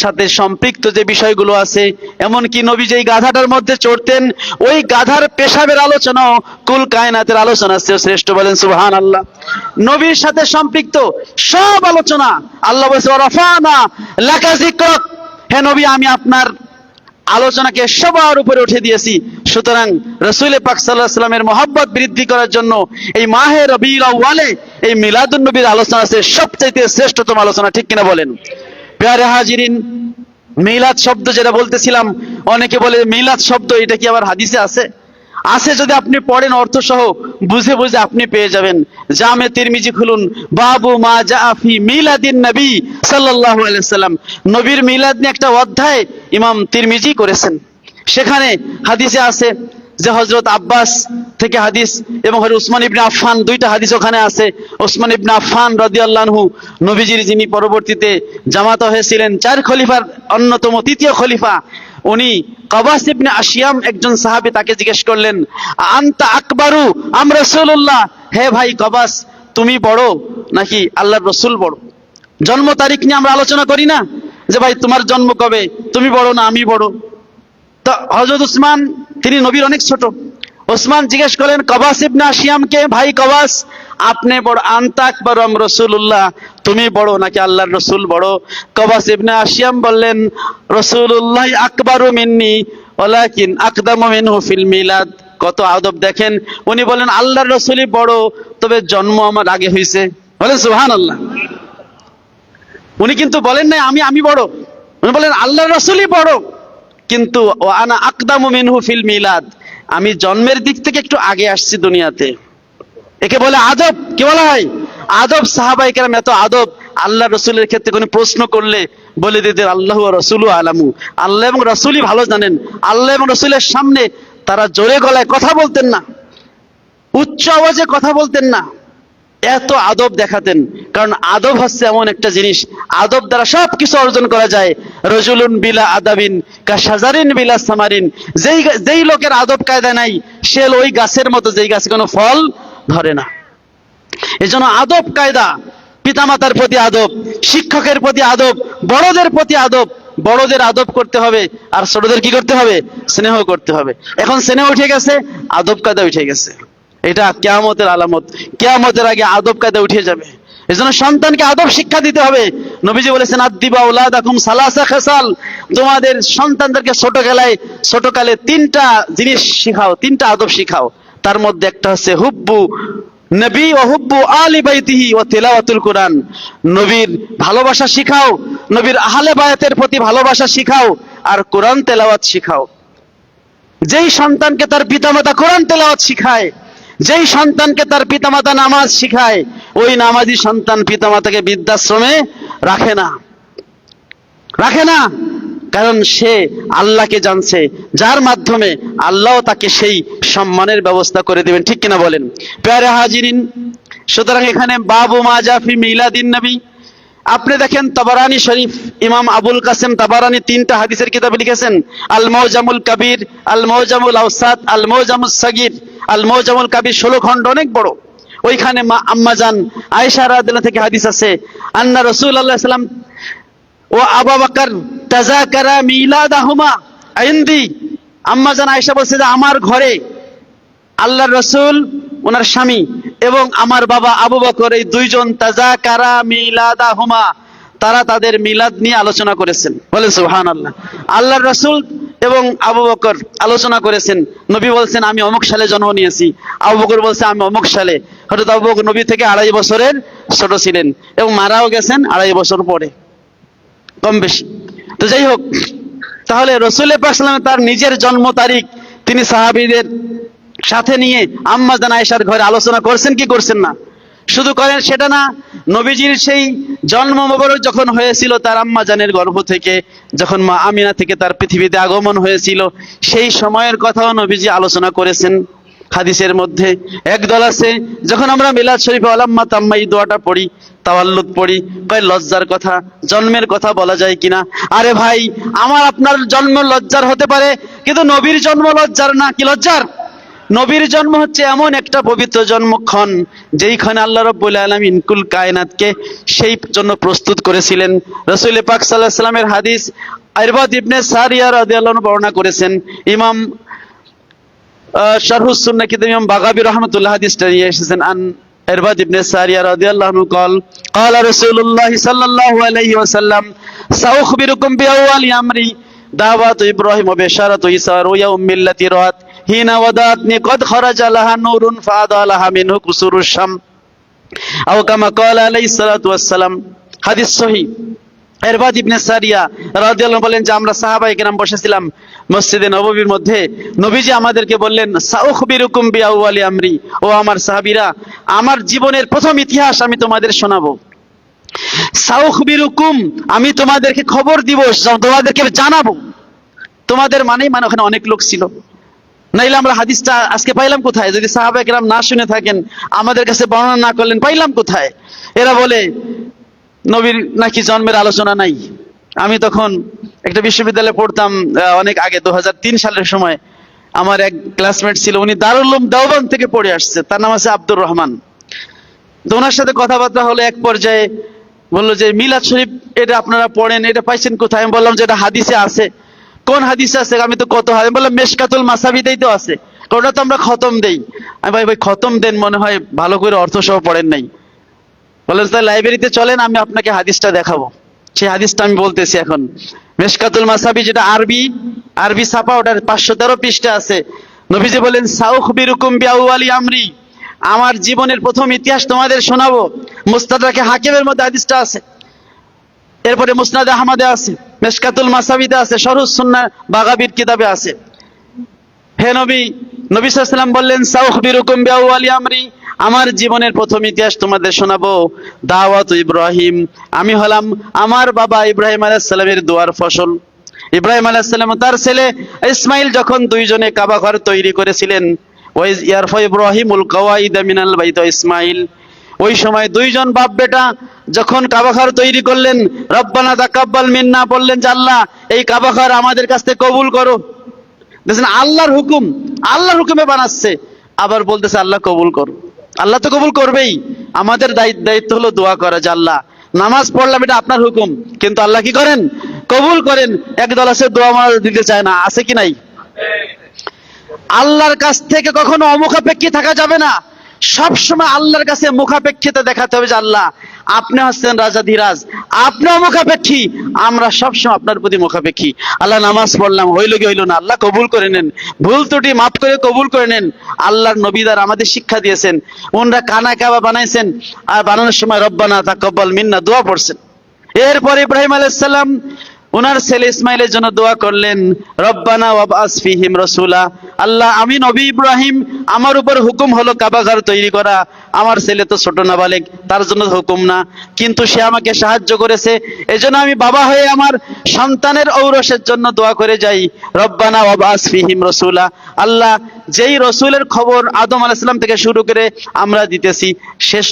সাথে সম্পৃক্ত যে বিষয়গুলো আছে, এমনকি নবী যেই গাধাটার মধ্যে চড়তেন ওই গাধার পেশাবের আলোচনাও কুল কায়নাতের আলোচনা শ্রেষ্ঠ, বলেন সুবহানাল্লাহ। নবীর সাথে সম্পৃক্ত সব আলোচনা আল্লাহ বলেছে, ওয়ারাফানা লাকা যিকরাক, হে নবী আমি আপনার আলোচনাকে সবার উপরে উঠে দিয়েছি। সুতরাং রাসূল পাক সাল্লাল্লাহু আলাইহি ওয়াসাল্লামের মহব্বত বৃদ্ধি করার জন্য এই মাহে রবিউল আউয়ালে এই মিলাদুন নবীর আলোচনা আছে সবচেয়ে শ্রেষ্ঠতম আলোচনা, ঠিক কিনা বলেন? প্যারে হাজিরিন, মিলাদ শব্দ যেটা বলতেছিলাম, অনেকে বলে মিলাদ শব্দ এটা কি আবার হাদিসে আছে? আছে, যদি আপনি পড়েন অর্থ সহ বুঝে বুঝে আপনি পেয়ে যাবেন। জামে তিরমিজি খুলুন, বাবু মা জাআ ফি মিলাদিন নবী সাল্লাল্লাহু আলাইহি ওয়াসাল্লাম, নবীর মিলাদ নিয়ে একটা অধ্যায় ইমাম তিরমিজি করেছেন। সেখানে হাদিসে আছে যে হযরত আব্বাস থেকে হাদিস এবং উসমান ইবনে আফফান, দুইটা হাদিস ওখানে আছে। উসমান ইবনে আফফান রাদিয়াল্লাহু আনহু, নবীজির যিনি পরবর্তীতে জামাতা হয়েছিলেন, চার খলিফার অন্যতম তৃতীয় খলিফা, উনি কবাস ইবনে আশিয়াম একজন সাহাবী, তাকে জিজ্ঞেস করলেন, আনতা আকবারু আম রাসূলুল্লাহ, হে ভাই কবাস, তুমি বড় নাকি আল্লাহর রাসূল বড়? জন্ম তারিখ নিয়ে আমরা আলোচনা করি না যে ভাই তোমার জন্ম কবে, তুমি বড় না আমি বড়? তো হযরত উসমান, তিনি নবীর অনেক ছোট, ওসমান জিজ্ঞেস করলেন কবাস ইবনে আশিয়ামকে, ভাই কবাস আপনি বড়, আনতা আকবারু আম রাসূলুল্লাহ, তুমি বড় নাকি আল্লাহর রাসূল বড়? কবাস ইবনে আশিয়াম বললেন, রাসূলুল্লাহ আকবারু মিন্নি ওয়ালাকিন আকদামু মিনহু ফিল মিলাদ। কত আদব দেখেন, উনি বলেন আল্লাহর রাসূলই বড়, তবে জন্ম আমার আগে হয়েছে, বলেন সুবহানাল্লাহ। উনি কিন্তু বলেন না আমি বড়, উনি বলেন আল্লাহর রাসূলই বড়, কিন্তু আনা আকদামু মিনহু ফিল মিলাদ, আমি জন্মের দিক থেকে একটু আগে আসছি দুনিয়াতে। একে বলে আদব। কি বলা হয়? আদব। সাহাবায়ে কেরাম এত আদব, আল্লাহ রাসূলের ক্ষেত্রে কোনো প্রশ্ন করলে বলে দিতেন আল্লাহু ওয়া রাসূলু আলামু, আল্লাহ এবং রাসূলই ভালো জানেন। আল্লাহ এবং রাসূলের সামনে তারা জোরে গলায় কথা বলতেন না, উচ্চ আওয়াজে কথা বলতেন না, এত আদব দেখাতেন। কারণ আদব হচ্ছে এমন একটা জিনিস, আদব দ্বারা সবকিছু অর্জন করা যায়। রজুলুন বিলা আদাবিন কা শাজারিন বিলা সামারিন, যেই লোকের আদব কায়দা নাই সে ওই গাছের মতো যেই গাছে কোনো ফল ধরে না। এজন্য আদব কায়দা পিতামাতার প্রতি আদব, শিক্ষকের প্রতি আদব, বড়দের প্রতি আদব। বড়দের আদব করতে হবে, আর ছোটদের কি করতে হবে? স্নেহ করতে হবে। এখন স্নেহ উঠে গেছে, আদব কায়দা উঠে গেছে। এটা কিয়ামতের আলামত। কিয়ামতের আগে আদব কায়দা উঠে যাবে। এজন্য সন্তানকে আদব শিক্ষা দিতে হবে। নবীজি বলেছেন, আদ্দিবা আওলাদাকুম সালাসা খিসাল, তোমাদের সন্তানদেরকে ছোটকালে তিনটা জিনিস শিখাও, তিনটা আদব শিখাও। তার মধ্যে একটা হচ্ছে হুব্বু নবী ও হুব্বু আলি বাইতিহি ও তিলাওয়াতুল কোরআন। নবীর ভালোবাসা শিখাও, নবীর আহলে বায়াতের প্রতি ভালোবাসা শিখাও, আর কোরআন তেলাওয়াত শিখাও। যেই সন্তানকে তার পিতামাতা কোরআন তেলাওয়াত শিখায়, যেই সন্তানকে তার পিতামাতা নামাজ শিখায়, ওই নামাজি সন্তান পিতামাতাকে বৃদ্ধাশ্রমে রাখে না, রাখে না। কারণ সে আল্লাহকে জানছে, যার মাধ্যমে আল্লাহ তাকে সেই সম্মানের ব্যবস্থা করে দিবেন। ঠিক কিনা বলেন? প্যারে হাজিরিন, সুতরাং এখানে বাবু মা জাফি মিলাদিন নবী। আপনি দেখেন তাবারানি শরীফ, ইমাম আবুল কাসেম তাবারানি 3টা হাদিসের কিতাবে লিখেছেন, আল মুজামুল কবির, আল মুজামুল আওসাত, আল মুজামুস সাগীর। আল মুজামুল কবির 16 খণ্ড, অনেক বড়। ওইখানে মা আম্মাজান আয়েশা রাদিয়াল্লাহু থেকে হাদিস আছে, আন্না রাসূলুল্লাহ সাল্লাল্লাহু আলাইহি ওয়াসাল্লাম ও আবু বকর তাযাকারা মিলাদাহুমা ইনদি। আম্মাজান আয়েশা বলছে যে আমার ঘরে আল্লাহর রাসূল, ওনার স্বামী এবং আমার বাবা আবু বকর, এই দুইজন তাযাকারা মিলাদাহুমা, তারা তাদের মিলাদ নিয়ে আলোচনা করেছেন। বলেন সুবহানাল্লাহ। আল্লাহর রাসূল এবং আবু বকর আলোচনা করেছেন। নবী বলছেন আমি অমুক সালে জন্ম নিয়েছি, আবু বকর বলছে আমি অমুক সালে। হযরত আবু বকর নবী থেকে 2.5 বছরের ছোট ছিলেন এবং মারাও গেছেন 2.5 বছর পরে, কম বেশি। তো যাই হোক, তাহলে রাসূল পাক সাল্লাল্লাহু আলাইহি ওয়াসাল্লাম তার নিজের জন্ম তারিখ তিনি সাহাবীদের সাথে নিয়ে আম্মাজান আয়েশার ঘরে আলোচনা করছেন কি করছেন না? শুধু করেন সেটা না, নবীজির সেই জন্ম মোবারক যখন হয়েছিল তার আম্মাজানের গর্ভ থেকে, যখন মা আমিনা থেকে তার পৃথিবীতে আগমন হয়েছিল, সেই সময়ের কথাও নবীজি আলোচনা করেছেন হাদিসের মধ্যে। একদল আছে, যখন আমরা মিলাদ শরীফে আলাম্মা তাম্মা এই দোয়াটা পড়ি, তাওয়াল্লুদ পড়ি, কয় লজ্জার কথা, জন্মের কথা বলা যায় কিনা? আরে ভাই, আমার আপনার জন্ম লজ্জার হতে পারে, কিন্তু নবীর জন্ম লজ্জার না। কি লজ্জার? নবীর জন্ম হচ্ছে এমন একটা পবিত্র জন্মক্ষণ, যেইখানে আল্লাহ রাব্বুল আলামিন কুল কায়নাতকে সেই জন্য প্রস্তুত করেছিলেন। রাসূল পাক সাল্লাল্লাহু আলাইহি ওয়াসাল্লামের হাদিস ইরবাদ ইবনে সারিয়া রাদিয়াল্লাহু আনহু বর্ণনা করেছেন। ইমাম শারহুস সুন্নাহ কিতাব ইমাম বাগাবী রাহমাতুল্লাহ হাদিসটা নিয়ে এসেছেন। আন ইরবাদ ইবনে সারিয়া রাদিয়াল্লাহু আনহু قال قال رسول الله صلى الله عليه وسلم سأخبركم بأول أمري دعوة إبراهيم وبشارة عيسى رؤيا أم التي رأت حين ودعتني قد خرج لها نور فأضاء لها منه قصور الشام أو كما قال عليه الصلاة والسلام। হাদিস সহিহ। ইরবাদ ইবনে সারিয়া রাদিয়াল্লাহু আনহু বলেন যে আমরা সাহাবায়ে কেরাম বসেছিলাম মসজিদে নববীর মধ্যে, নবীজি আমাদেরকে বললেন সাউখবিরুকুম বিআউয়ালি আমরি, ও আমার সাহাবীরা, আমার জীবনের প্রথম ইতিহাস আমি তোমাদের শোনাবো। সাউখবিরুকুম, আমি তোমাদেরকে খবর দিব, তোমাদেরকে জানাবো। তোমাদের মানে ওখানে অনেক লোক ছিল, নাইলে আমরা হাদিসটা আজকে পাইলাম কোথায়? যদি সাহাবায়ে কেরাম না শুনে থাকেন, আমাদের কাছে বর্ণনা না করলেন, পাইলাম কোথায়? এরা বলে নবীর নাকি জন্মের আলোচনা নাই। আমি তখন একটা বিশ্ববিদ্যালয়ে পড়তাম, অনেক আগে 2003 সালের সময়। আমার এক ক্লাসমেট ছিল, উনি দারুল উলুম দেওবন্দ থেকে পড়ে আসছে, তার নাম আছে আব্দুর রহমান। তো ওনার সাথে কথাবার্তা হলো, এক পর্যায়ে বললো যে মিলাদ শরীফ এটা আপনারা পড়েন, এটা পাইছেন কোথায়? আমি বললাম যে এটা হাদিসে আছে। কোন হাদিসে আছে? আমি তো কত হাদিস বললাম, মেশকাতুল মাসাবিতেই তো আছে। ওটা তো আমরা খতম দেই। আমি ভাই খতম দেন, মনে হয় ভালো করে অর্থ সহ পড়েন নাই। বললেন তাই লাইব্রেরিতে চলেন, আমি আপনাকে হাদিসটা দেখাবো। সেই হাদিসটা আমি বলতেছি এখন। মেশকাতুল মাসাবি, যেটা আরবি ছাপা, ওটার 513 পৃষ্ঠা আছে। নবীজি বলেন সাউখবিরুকুম বিআউয়ালি আমরি, আমার জীবনের প্রথম ইতিহাস তোমাদের শোনাবো। মুস্তাদরাকে হাকিমের মধ্যে হাদিসটা আছে, এরপরে মুসনাদ আহমদে আছে, মেশকাতুল মাসাবিতে আছে, শরহুস সুন্নাহ বাগাবীর কিতাবে আছে। হে নবী, নবী সাল্লাল্লাহু আলাইহি ওয়াসাল্লাম বললেন সাউখবিরুকুম বিআউয়ালি আমরি, আমার জীবনের প্রথম ইতিহাস তোমাদের শোনাবো। দাওয়াত ইব্রাহিম, আমি হলাম আমার বাবা ইব্রাহিম আলাইহিস সালামের দোয়ার ফসল। ইব্রাহিম আলাইহিস সালাম তার ছেলে ইসমাইল যখন দুইজনে কাবা ঘর তৈরি করেছিলেন, ওয়াইজ ইয়ারফা ইব্রাহিমুল কওয়াইদা মিনাল বাইত ইসমাইল, ওই সময় দুইজন বাপ বেটা যখন কাবা ঘর তৈরি করলেন, রব্বানা তাকাব্বাল মিন্না বললেন যে আল্লাহ এই কাবা ঘর আমাদের কাছ থেকে কবুল করো। দেখছেন আল্লাহর হুকুম, আল্লাহর হুকুমে বানাচ্ছে, আবার বলতেছে আল্লাহ কবুল করো। আল্লাহ তো কবুল করবেই, আমাদের দায়িত্ব হলো দোয়া করা, যে আল্লাহ নামাজ পড়লাম এটা আপনার হুকুম, কিন্তু আল্লাহ কি করেন? কবুল করেন। একদল আছে দোয়া মারা দিতে চায় না, আছে কি নাই? আল্লাহর কাছ থেকে কখনো অমুখাপেক্ষী থাকা যাবে না। সব সময় আল্লাহর কাছে মুখাপেক্ষিতা দেখাতে হবে, যে আল্লাহ আপনি হচ্ছেন রাজাধিরাজ, আপনি অমুখাপেক্ষী, আমরা সবসময় আপনার প্রতি মুখাপেক্ষী। আল্লাহ নামাজ পড়লাম, হইল কি হইল না, আল্লাহ কবুল করে নেন, ভুল ত্রুটি মাফ করে কবুল করে নেন। আল্লাহর নবীদার আমাদের শিক্ষা দিয়েছেন, ওনারা কানা কাবা বানাইছেন, আর বানানোর সময় রব্বানা তাকাব্বাল মিন্না দোয়া পড়ছেন। এরপর ইব্রাহিম আলাইহিস সালাম ওনার ছেলে ইসমাইলের জন্য দোয়া করলেন, রব্বানা ওয়াবআস ফীহিম রাসূলা, আল্লাহ আমি নবী ইব্রাহিম, আমার উপর হুকুম হলো কাবা ঘর তৈরি করা, আমার ছেলে তো ছোট নাবালেগ, তার জন্য হুকুম না, কিন্তু সে আমাকে সাহায্য করেছে, এজন্য আমি বাবা হয়ে আমার সন্তানের ঔরসের জন্য দোয়া করে যাই, রব্বানা ওয়াবআস ফীহিম রাসূলা, আল্লাহ যেই রসুলের খবর আদম আলাইহিস সালাম থেকে শুরু করে আমরা দিতেছি, শেষ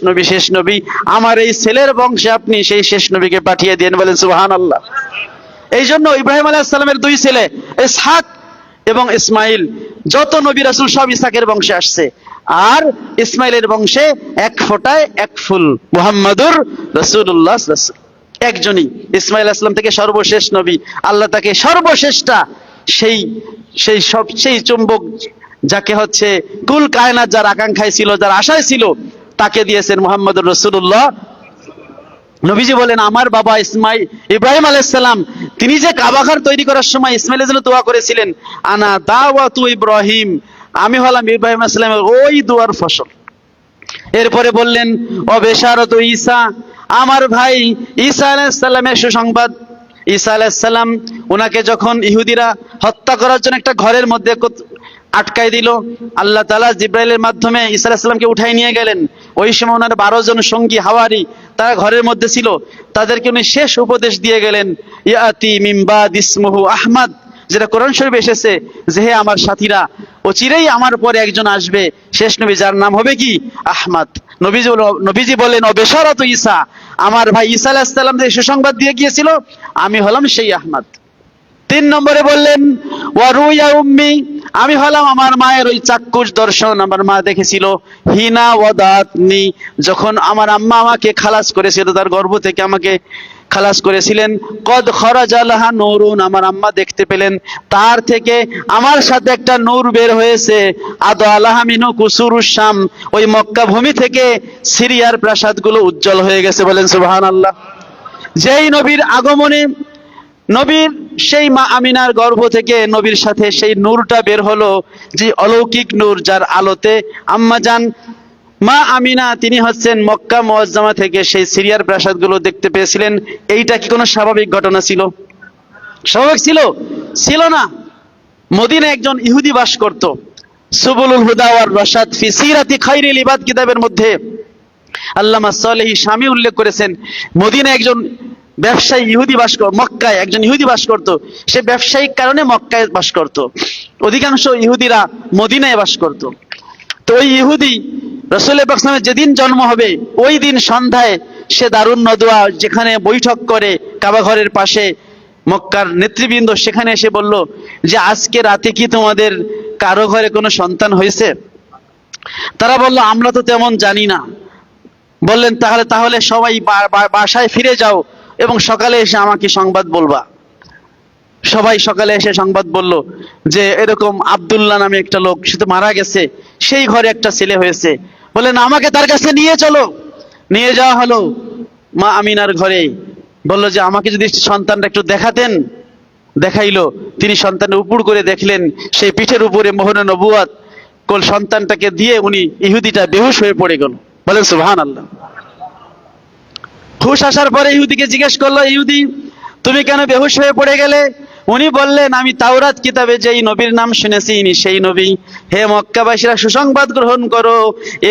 নবী, আমার এই ছেলের বংশে আপনি সেই শেষ নবীকে পাঠিয়ে দেন, বলেন সুবহানাল্লাহ। এই জন্য ইব্রাহিম আলাইহিস সালামের দুই ছেলে ইসহাক এবং ইসমাইল, যত নবী রাসূল সব ইসহাকের বংশে আসছে, আর ইসমাইলের বংশে এক ফোঁটায় এক ফুল মুহাম্মাদুর রাসূলুল্লাহ সাল্লাল্লাহু আলাইহি ওয়াসাল্লাম একজনই। ইসমাইল আলাইহিস সালাম থেকে সর্বশেষ নবী, আল্লাহ তাকে সর্বশেষটা, সেই চুম্বক যাকে হচ্ছে কুল কায়নাত যার আকাঙ্ক্ষায় ছিল, যার আশায় ছিল, তাকে দিয়েছেন মুহাম্মাদুর রাসূলুল্লাহ। নবীজি বলেন, আমার বাবা ইব্রাহিম আলাইহিস সালাম তিনি যে কাবা ঘর তৈরি করার সময় ইসমাইলের জন্য দোয়া করেছিলেন, আনা দাওয়াতু ইব্রাহিম, আমি হলাম ইব্রাহিম আলাইহিস সালামের ওই দোয়ার ফসল। এরপরে বললেন, ও বেশারাতু ঈসা, আমার ভাই ঈসা আলাইহিস সালামের সুসংবাদ। ঈসা আলাইহিস সালাম ওনাকে যখন ইহুদিরা হত্যা করার জন্য একটা ঘরের মধ্যে আটকাই দিল, আল্লাহ তাআলা জিবরাইলের মাধ্যমে ঈসা আলাইহিস সালামকে উঠাই নিয়ে গেলেন। ওই সময় ওনার 12 জন সঙ্গী হাওয়ারি তারা ঘরের মধ্যে ছিল, তাদেরকে উনি শেষ উপদেশ দিয়ে গেলেন, ইয়াতি মিন বাদ ইসমুহু আহমদ, যেটা কোরআন শরীফে এসেছে, যে হে আমার সাথীরা, অচিরেই আমার পরে একজন আসবে শেষ নবী, যার নাম হবে কি? আহমদ। নবীজি বলেন, ও বেশারাতু ঈসা, আমার ভাই ঈসা আলাইহিস সালাম যে সুসংবাদ দিয়ে গিয়েছিল, আমি হলাম সেই আহমদ। 3 নম্বরে বললেন, ওয়া রুয়া উম্মি, আমি হলাম আমার মায়ের ওই চাক্ষুষ দর্শন, আমার মা দেখেছিল, হিনা ওয়াদাতনি, যখন আমার আম্মা আমাকে খালাস করেছিল, তার গর্ভ থেকে আমাকে খালাস করেছিলেন, কদ খরাজা লাহা নূরুন, আমার আম্মা দেখতে পেলেন তার থেকে আমার সাথে একটা নূর বের হয়েছে, আদা আলাহা মিনু কুসুরুশ শাম, ওই মক্কা ভূমি থেকে সিরিয়ার প্রাসাদগুলো উজ্জ্বল হয়ে গেছে, বলেন সুবহানাল্লাহ। যেই নবীর আগমনে নবীর সেই মা আমিনার গর্ভ থেকে নবীর সাথে সেই নূরটা বের হলো, যে অলৌকিক নূর, যার আলোতে আম্মাজান মা আমিনা তিনি হচ্ছেন মক্কা মুআজ্জামা থেকে সেই সিরিয়ার প্রাসাদগুলো দেখতে পেয়েছিলেন। এইটা কি কোনো স্বাভাবিক ঘটনা ছিল? স্বাভাবিক ছিল না। মদিনায় একজন ইহুদি বাস করত। সুবুলুল হুদা ওয়ার রাশাদ ফি সিরাতি খায়রিল ইবাদ কিতাবের মধ্যে আল্লামা সালেহী শামী উল্লেখ করেছেন, মদিনায় একজন ব্যবসায়ী ইহুদি বাস করত, মক্কায় একজন ইহুদি বাস করত, সে ব্যবসায়িক কারণে মক্কায় বাস করত, অধিকাংশ ইহুদিরা মদিনায় বাস করত। তো ওই ইহুদি রাসূল পাক সাল্লাল্লাহু আলাইহি ওয়াসাল্লামের যেদিন জন্ম হবে ওই দিন সন্ধ্যায় সে দারুন নদওয়া যেখানে বৈঠক করে কাবা ঘরের পাশে মক্কার নেতৃবৃন্দ, সেখানে এসে বলল যে আজকে রাতে কি তোমাদের কারো ঘরে কোনো সন্তান হয়েছে? তারা বলল, আমরা তো তেমন জানি না। বললেন, তাহলে সবাই বাসায় ফিরে যাও এবং সকালে এসে আমাকে সংবাদ বলবা। সবাই সকালে এসে সংবাদ বলল যে এরকম আব্দুল্লাহ নামে একটা লোক, সে তো মারা গেছে, সেই ঘরে একটা ছেলে হয়েছে। বললেন, আমাকে তার কাছে নিয়ে চলো। নিয়ে যাওয়া হলো মা আমিনার ঘরে। বলল যে আমাকে যদি সন্তানটা একটু দেখাতেন। দেখাইলো। তিনি সন্তানের উপর করে দেখলেন, সেই পিঠের উপরে মোহরে নবুয়াত, সন্তানটাকে দিয়ে উনি ইহুদিটা বেহুশ হয়ে পড়ে গেল, বলেন সুবহানাল্লাহ। হুশ আসার পরে ইহুদিকে জিজ্ঞেস করলো, ইহুদি তুমি কেন বেহুশ হয়ে পড়ে গেলে? উনি বললেন, আমি তাওরাত কিতাবে যেই নবীর নাম শুনেছি ইনি সেই নবী। হে মক্কাবাসীরা, সুসংবাদ গ্রহণ করো,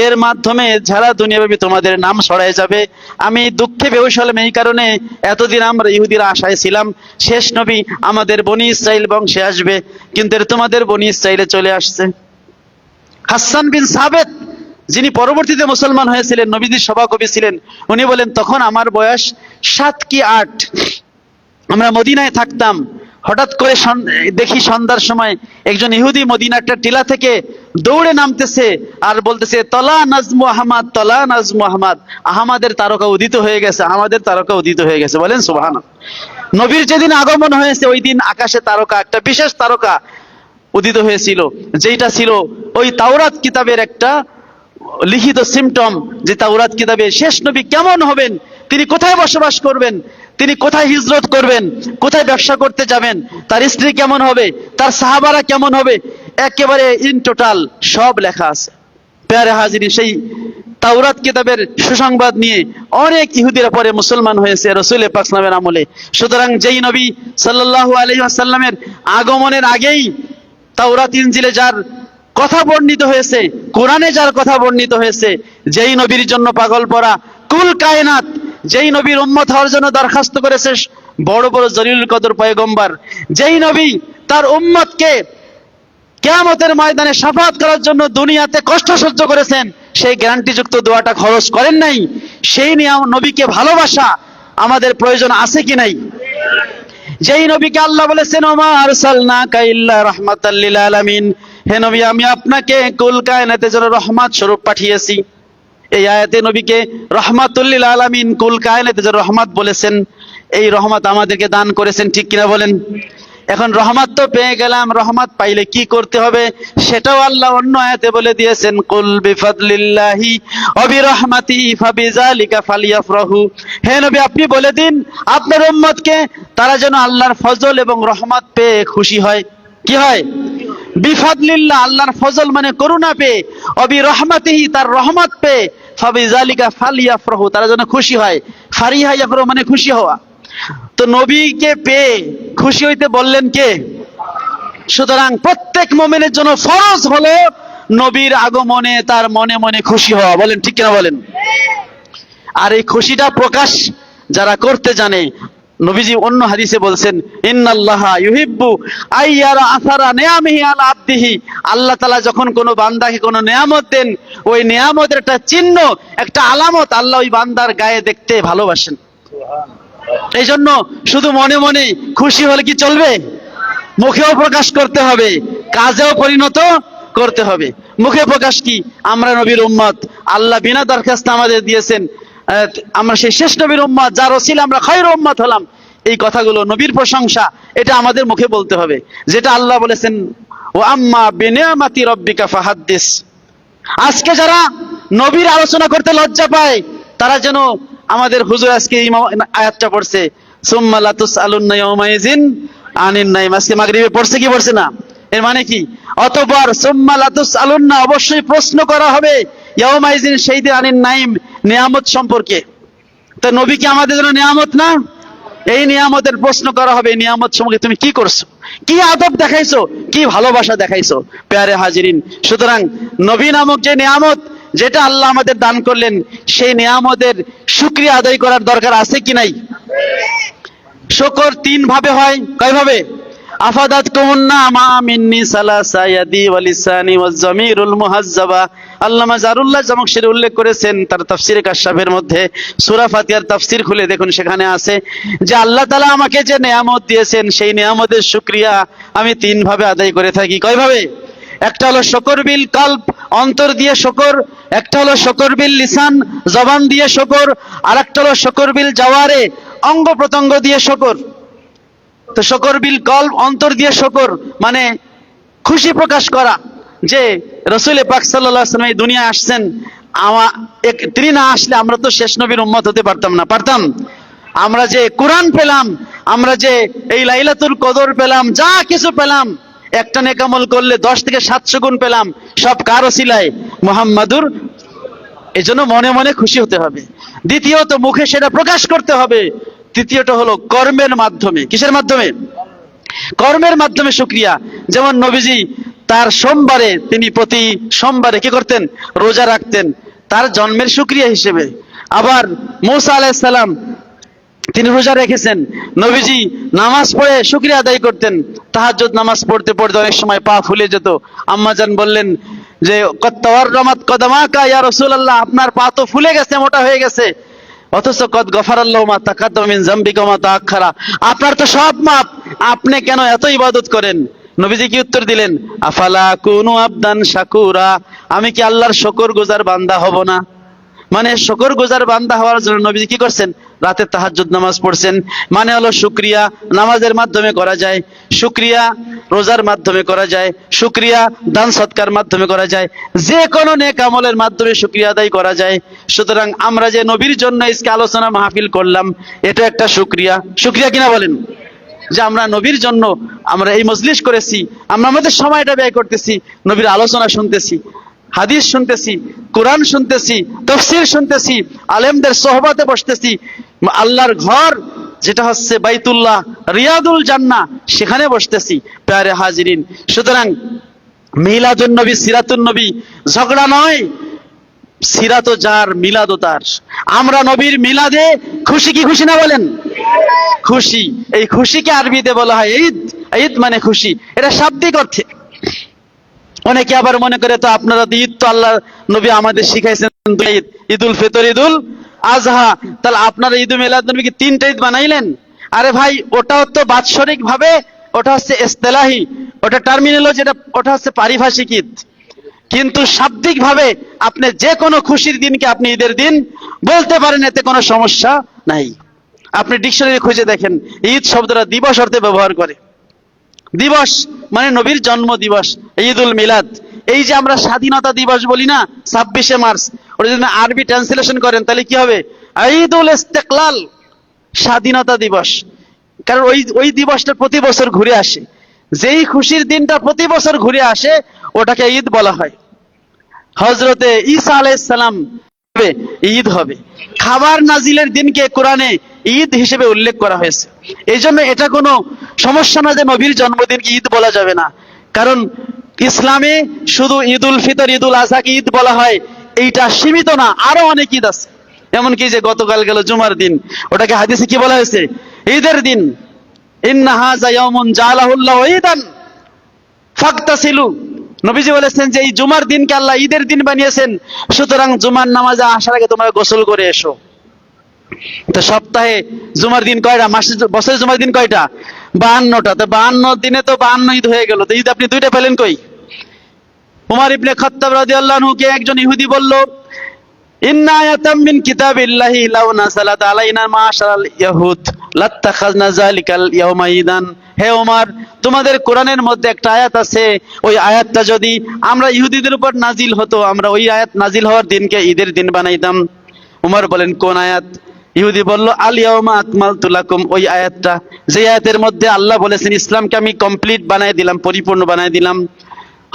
এর মাধ্যমে সারা দুনিয়াব্যাপী তোমাদের নাম ছড়ায় যাবে। আমি দুঃখে বেহুশ হলাম এই কারণে, এতদিন আমরা ইহুদিরা আশায় ছিলাম শেষ নবী আমাদের বনি ইসরাইল বংশে আসবে, কিন্তু তোমাদের বনি ইসরাইলে চলে আসছে। হাসান বিন সাবেত, যিনি পরবর্তীতে মুসলমান হয়েছিলেন, নবীজির সভাকবি ছিলেন, উনি বলেন, তখন আমার বয়স 7 কি 8, আমরা মদিনায় থাকতাম। হঠাৎ করে দেখি সন্ধ্যার সময় একজন ইহুদি মদিনার একটা টিলা থেকে দৌড়ে নামতেছে আর বলতেছে, তলা নাজমু আহমদ, তলা নাজমু আহমদ, আহমদের তারকা উদিত হয়ে গেছে, আমাদের তারকা উদিত হয়ে গেছে। বলেন সুবহানাল্লাহ। নবীর যেদিন আগমন হয়েছে ওই দিন আকাশে তারকা, একটা বিশেষ তারকা উদিত হয়েছিল, যেটা ছিল ওই তাওরাত কিতাবের একটা লিখিত সিমটম, যে তাওরাত কিতাবে শেষ নবী কেমন হবেন, তিনি কোথায় বসবাস করবেন, তিনি কোথায় হিজরত করবেন, কোথায় ব্যবসা করতে যাবেন, তার স্ত্রী কেমন হবে, তার সাহাবারা কেমন হবে, একেবারে ইন টোটাল সব লেখা আছে। প্যারে হাজিরি, সেই তাওরাত কিতাবের সুসংবাদ নিয়ে অনেক ইহুদিরা পরে মুসলমান হয়েছে রাসূল পাক সাল্লাল্লাহু আলাইহি ওয়াসাল্লামের আমলে। সুতরাং যেই নবী সাল্লাল্লাহু আলাইহি ওয়াসাল্লামের আগমনের আগেই তাওরাত ইনজিলে যার কথা বর্ণিত হয়েছে, কোরআনে যার কথা বর্ণিত হয়েছে, যেই নবীর জন্য পাগল পড়া কুল কায়নাত, যেই নবীর উম্মত হওয়ার জন্য দরখাস্ত করেছে বড় বড় জলিলুল কদর পয়গম্বর, যেই নবী তার উম্মতকে কিয়ামতের ময়দানে শাফাআত করার জন্য দুনিয়াতে কষ্ট সহ্য করেছেন, সেই গ্যারান্টিযুক্ত দোয়াটা খরচ করেন নাই, সেই নবীকে ভালোবাসা আমাদের প্রয়োজন আছে কি নাই? যেই নবীকে আল্লাহ বলেছেন, ওমা আরসালনাকা ইল্লা রাহমাতাল লিল আলামিন, হে নবী আমি আপনাকে কুল কায়নাতের জন্য রহমত স্বরূপ পাঠিয়েছি। এই আয়াতে নবীকে রহমাতুল লিল আলামিন, কুল কায়নাতের জন্য রহমত বলেছেন। এই রহমত আমাদেরকে দান করেছেন, ঠিক কিনা বলেন? এখন রহমত তো পেয়ে গেলাম, রহমত পাইলে কি করতে হবে সেটাও আল্লাহ অন্য আয়াতে বলে দিয়েছেন, কুল বিফাদলিল্লাহি ওয়া বিরহমাতিহি ফাবিযালিকা ফালইফরাহু, হে নবী আপনি বলে দিন আপনার উম্মতকে তারা যেন আল্লাহর ফজল এবং রহমত পেয়ে খুশি হয়। কি হয়? বিফাদলিল্লাহ, আল্লাহর ফজল মানে করুণা পেয়ে, ওয়া বিরহমাতিহি তার রহমত পেয়ে, ফাবিযালিকা ফালইফরাহু তারা যেন খুশি হয়। ফারিহা ইয়াফরাহু মানে খুশি হওয়া। তো নবীকে পেয়ে খুশি হইতে বললেন কে? সুতরাং প্রত্যেক মুমিনের জন্য ফরজ হলো নবীর আগমনে তার মনে মনে খুশি হওয়া। বলেন ঠিক কিনা বলেন? আর এই খুশিটা প্রকাশ যারা করতে জানে, নবীজি অন্য হাদিসে বলছেন, ইন্নাল্লাহা ইউহিব্বু আইয়ারা আসারা নিয়ামিহি আলা আবদিহি, আল্লাহ তাআলা যখন কোনো বান্দাকে কোনো নিয়ামত দেন, ওই নিয়ামতের একটা চিহ্ন, একটা আলামত আল্লাহ ওই বান্দার গায়ে দেখতে ভালোবাসেন। এই জন্য শুধু মনে মনে খুশি হলে কি চলবে? মুখেও প্রকাশ করতে হবে, কাজেও পরিণত করতে হবে। মুখে প্রকাশ কি? আমরা নবীর উম্মত, আল্লাহ বিনা দরখাস্তে আমাদের দিয়েছেন, আমরা সেই শেষ নবীর উম্মত, যার ওসিলা আমরা খায়রুল উম্মত হলাম। এই কথাগুলো নবীর প্রশংসা, এটা আমাদের মুখে বলতে হবে, যেটা আল্লাহ বলেছেন, ও আম্মা বিনিয়ামাতি রব্বিকা ফাহাদ্দিস। আজকে যারা নবীর আলোচনা করতে লজ্জা পায়, তারা যেন আমাদের হুজুর আজকে এই আয়াতটা পড়ছে, সুম্মা লা তুসআলুন্না ইয়াওমাইযিন আনিন নাইম, আজকে মাগরিবে পড়ছে কি পড়ছে না? এর মানে কি? অতঃপর সুম্মা লা তুসআলুন্না, অবশ্যই প্রশ্ন করা হবে, ইয়াওমাইযিন সেই দিন, আনিন নাইম নিয়ামত সম্পর্কে। তো নবী কি আমাদের জন্য নিয়ামত না? এই নিয়ামতের প্রশ্ন করা হবে, নিয়ামত সম্পর্কে তুমি কি করছো, কি আদব দেখাইছো, কি ভালোবাসা দেখাইছো। প্যারে হাজিরিন, সুতরাং নবী নামক যে নিয়ামত, যেটা আল্লাহ আমাদের দান করলেন, সেই নিয়ামতের শুকরিয়া আদায় করার দরকার আছে কি নাই? শুকর তিন ভাবে হয়। কয় ভাবে? আফাদাতকুমুন নামা মিন্নি সালাসা ইয়াদি ওয়া লিসানি ওয়াজ জামিরুল মুহাজ্জাবা। আল্লামা জারুল্লাহ জামাখশরী উল্লেখ করেছেন তার তাফসীরে কাশফের মধ্যে, সূরা ফাতিহার তাফসীর খুলে দেখুন, সেখানে আছে যে আল্লাহ তাআলা আমাকে যে নিয়ামত দিয়েছেন, সেই নিয়ামতের শুকরিয়া আমি তিন ভাবে আদায় করে থাকি। কয় ভাবে? একটা হলো শুকর বিল কলব, অন্তর দিয়ে শুকর, একটা হলো শুকর বিল লিসান, জবান দিয়ে শুকর, আর একটা হলো শুকর বিল জাওয়ারে, অঙ্গ প্রত্যঙ্গ দিয়ে শুকর। তো শুকর বিল কলব, অন্তর দিয়ে শুকর মানে খুশি প্রকাশ করা যে রাসূল পাক সাল্লাল্লাহু আলাইহি ওয়াসাল্লাম এই দুনিয়ায় আসছেন, তিনি না আসলে আমরা তো শেষ নবীর উম্মত হতে পারতাম না। পারতাম? আমরা যে কোরআন পেলাম, আমরা যে এই লাইলাতুল কদর পেলাম, যা কিছু পেলাম, একটা নেক আমল করলে 10 থেকে 700 গুণ পেলাম, সব কার ওসিলায়? মুহাম্মাদুর। এজন্য মনে মনে খুশি হতে হবে। দ্বিতীয়ত মুখে সেটা প্রকাশ করতে হবে। তৃতীয়টা হলো কর্মের মাধ্যমে। কিসের মাধ্যমে? কর্মের মাধ্যমে শুকরিয়া। যেমন নবীজি তার সোমবারে, তিনি প্রতি সোমবারে কি করতেন? রোজা রাখতেন, তার জন্মের শুকরিয়া হিসেবে। আবার মূসা আলাইহিস সালাম তিনি রোজা রেখেছেন, নবীজি নামাজ পড়ে শুকরিয়া আদায় করতেন। তাহাজ্জুদ নামাজ পড়তে পড়তে অনেক সময় পা ফুলে যেত। আম্মাজান বললেন যে কদ তাওয়াররামাত কদামাকা ইয়া রাসূলুল্লাহ, আপনার পা তো ফুলে গেছে, মোটা হয়ে গেছে, অথচ কদ গফারাল্লাহু মা তাকাদ্দামা মিন যামবিকা ওয়া মা তাআখারা, আপনার তো সব মাপ, আপনি কেন এত ইবাদত করেন? নবীজি কি উত্তর দিলেন? আফালা কুনু আবদান শাকুরা, আমি কি আল্লাহর শুকরগুজার বান্দা হব না? মানে শুকরগুজার বান্দা হওয়ার জন্য নবীজি কি করছেন? রাতে তাহাজ্জুদ নামাজ পড়ছেন। মানে হলো শুকরিয়া নামাজের মাধ্যমে করা যায়, শুকরিয়া রোজার মাধ্যমে করা যায়, শুকরিয়া দান সৎকার মাধ্যমে করা যায়, যে কোনো নেক আমলের মাধ্যমে শুকরিয়া আদায় করা যায়। সুতরাং আমরা যে নবীর জন্য আজকে আলোচনা মাহফিল করলাম, এটা একটা শুকরিয়া। শুকরিয়া কিনা বলেন? যে আমরা নবীর জন্য আমরা এই মজলিস করেছি, আমরা আমাদের সময়টা ব্যয় করতেছি, নবীর আলোচনা শুনতেছি, হাদিস শুনতেছি, কোরআন শুনতেছি, তাফসীর শুনতেছি, আলেমদের সোহবতে বসতেছি, আল্লাহর ঘর যেটা হচ্ছে বাইতুল্লাহ রিয়াদুল জান্নাহ, সেখানে বসতেছি। প্যারে হাজিরিন, সুতরাং মিলাদুন নবী সিরাতুন নবী ঝগড়া নয়, সিরাত যার মিলাদও তার। আমরা নবীর মিলাদে খুশি কি খুশি না বলেন? খুশি। এই খুশিকে আরবিতে বলা হয় ঈদ। ঈদ মানে খুশি, এটা শাব্দিক অর্থে। অনেকে আবার মনে করে তো আপনারা তো ঈদ তো আল্লাহ নবী আমাদের শিখাইছেন ঈদ, ঈদুল ফিতর, ঈদুল আজহা, তাহলে আপনারা ঈদ মিলাদ নবী কি তিনটা ঈদ বানাইলেন? আরে ভাই, ওটাও তো বাৎসরিক ভাবে, ওটা হচ্ছে ইস্তেলাহি, ওটা টার্মিনোলজি, ওটা হচ্ছে পারিভাষিক ঈদ। কিন্তু শাব্দিক ভাবে আপনি যে কোনো খুশির দিনকে আপনি ঈদের দিন বলতে পারেন, এতে কোনো সমস্যা নাই। আপনি ডিকশনারি খুঁজে দেখেন, ঈদ শব্দটা দিবস অর্থে ব্যবহার করে। দিবস মানে নবীর জন্ম দিবস, ঈদুল মিলাদ। এই যে আমরা স্বাধীনতা দিবস বলি না 26শে মার্চ, ওটা যদি আরবি ট্রান্সলেশন করেন তাহলে কি হবে? ঈদুল ইস্তেকলাল, স্বাধীনতা দিবস। কারণ ওই দিবসটা প্রতি বছর ঘুরে আসে। যেই খুশির দিনটা প্রতি বছর ঘুরে আসে ওটাকে ঈদ বলা হয়। হযরতে ঈসা আলাইহিস সালাম ঈদ হবে। খাবার নাজিলের দিনকে কোরআনে ঈদ হিসেবে উল্লেখ করা হয়েছে। এই জন্য এটা কোনো সমস্যা না যে নবীর জন্মদিনকে ঈদ বলা যাবে না। কারণ ইসলামে শুধু ঈদুল ফিতর, ঈদুল আজহাকে ঈদ বলা হয়, এইটা সীমিত না, আরো অনেক ঈদ আছে। এমনকি যে গতকাল গেল জুমার দিন, ওটাকে হাদিসে কি বলা হয়েছে? ঈদের দিন। ইন্না হাযা ইয়াউমুন জাআলাহুল্লাহু ঈদান ফাগতাসিলু, নবীজি বলেছেন যে এই জুমার দিনকে আল্লাহ ঈদের দিন বানিয়েছেন, সুতরাং জুমার নামাজে আসার আগে তোমরা গোসল করে এসো। তো সপ্তাহে জুমার দিন কয়টা? বছরে জুমার দিন কয়টা? 52টা। তো 52 দিনে তো 52 ঈদ হয়ে গেল। তো ঈদ আপনি দুইটা পেলেন কই? উমর ইবনে খাত্তাব রাদিয়াল্লাহু আনহু কে একজন ইহুদি বলল, ইন্না আয়াতাম মিন কিতাবিল্লাহি লাউ নাযালাত আলাইনা মাশারাল ইয়াহুদ লাত্তাখাযনা যালিকাল ইয়াওমা ঈদান। হে ওমর, তোমাদের কোরআনের মধ্যে একটা আয়াত আছে, ওই আয়াতটা যদি আমরা ইহুদিদের উপর নাজিল হতো, আমরা ওই আয়াত নাজিল হওয়ার দিনকে ঈদের দিন বানাইতাম। উমর বলেন, কোন আয়াত? ইহুদি বলল, আল ইয়াউমা আকমালতু লাকুম, ওই আয়াতটা, যে আয়াতের মধ্যে আল্লাহ বলেছেন ইসলামকে আমি কমপ্লিট বানাই দিলাম, পরিপূর্ণ বানাই দিলাম।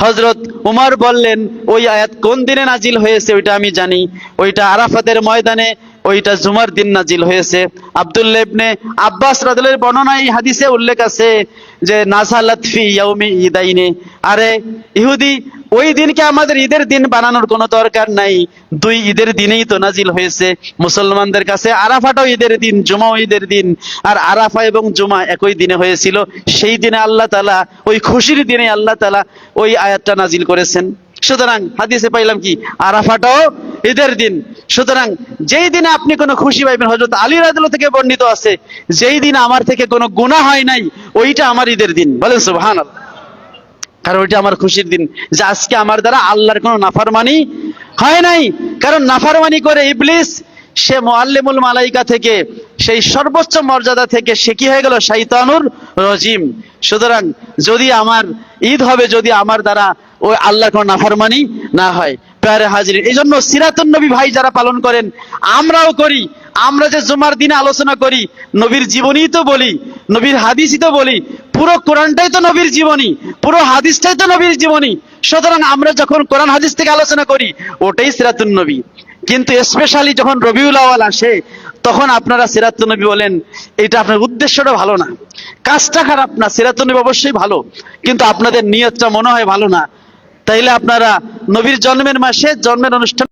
হযরত উমর বললেন, ওই আয়াত কোন দিনে নাজিল হয়েছে ওইটা আমি জানি, ওইটা আরাফাতের ময়দানে, ওইটা জুমার দিন নাজিল হয়েছে। আব্দুল্লাহ ইবনে আব্বাস রাদিয়াল্লাহু আনহু বর্ণনায় হাদিসে উল্লেখ আছে যে নাযালাত ফি ইয়াউমি ঈদাইনে। আরে ইহুদি, ওই দিনকে আমাদের ঈদের দিন বানানোর কোনো দরকার নাই, দুই ঈদের দিনেই তো নাজিল হয়েছে। মুসলমানদের কাছে আরাফাটাও ঈদের দিন, জুমাও ঈদের দিন, আর আরাফা এবং জুমা একই দিনে হয়েছিল। সেই দিনে আল্লাহ তাআলা, ওই খুশির দিনে আল্লাহ তাআলা ওই আয়াতটা নাজিল করেছেন। সুতরাং হাদিসে পাইলাম কি? আরাফাটাও ঈদের দিন। সুতরাং যেই দিনে আপনি কোনো খুশি পাইবেন, হযরত আলী রাদিয়াল্লাহু থেকে বর্ণিত আছে, যেই দিন আমার থেকে কোনো গুনাহ হয় নাই ওইটা আমার ঈদের দিন। বলেন সুবহানাল্লাহ। কারণ ওইটা আমার খুশির দিন, যে আজকে আমার দ্বারা আল্লাহর কোনো নাফরমানি হয় নাই। কারণ নাফরমানি করে ইবলিস, সে মুআল্লিমুল মালাইকা থেকে, সেই সর্বোচ্চ মর্যাদা থেকে সে কি হয়ে গেল? শয়তানুর রাজিম। সুতরাং যদি আমার ঈদ হবে যদি আমার দ্বারা ওই আল্লাহর কোনো নাফরমানি না হয়। প্যারে হাজির, এই জন্য সিরাতুন নবী ভাই যারা পালন করেন, আমরাও করি। আমরা যে জুমার দিনে আলোচনা করি, নবীর জীবনী তো বলি, নবীর হাদিসই তো বলি, পুরো কোরআনটাই তো নবীর জীবনী, পুরো হাদিসটাই তো নবীর জীবনী। সুতরাং আমরা যখন কোরআন হাদিস থেকে আলোচনা করি, ওটাই সিরাতুন নবী। কিন্তু স্পেশালি যখন রবিউল আউয়াল আসে, তখন আপনারা সিরাতুন নবী বলেন, এটা আপনার উদ্দেশ্যটা ভালো না, কাজটা খারাপ না, সিরাতুন নবী অবশ্যই ভালো, কিন্তু আপনাদের নিয়তটা মনে হয় ভালো না। তাইলে আপনারা নবীর জন্মের মাসে জন্মের অনুষ্ঠান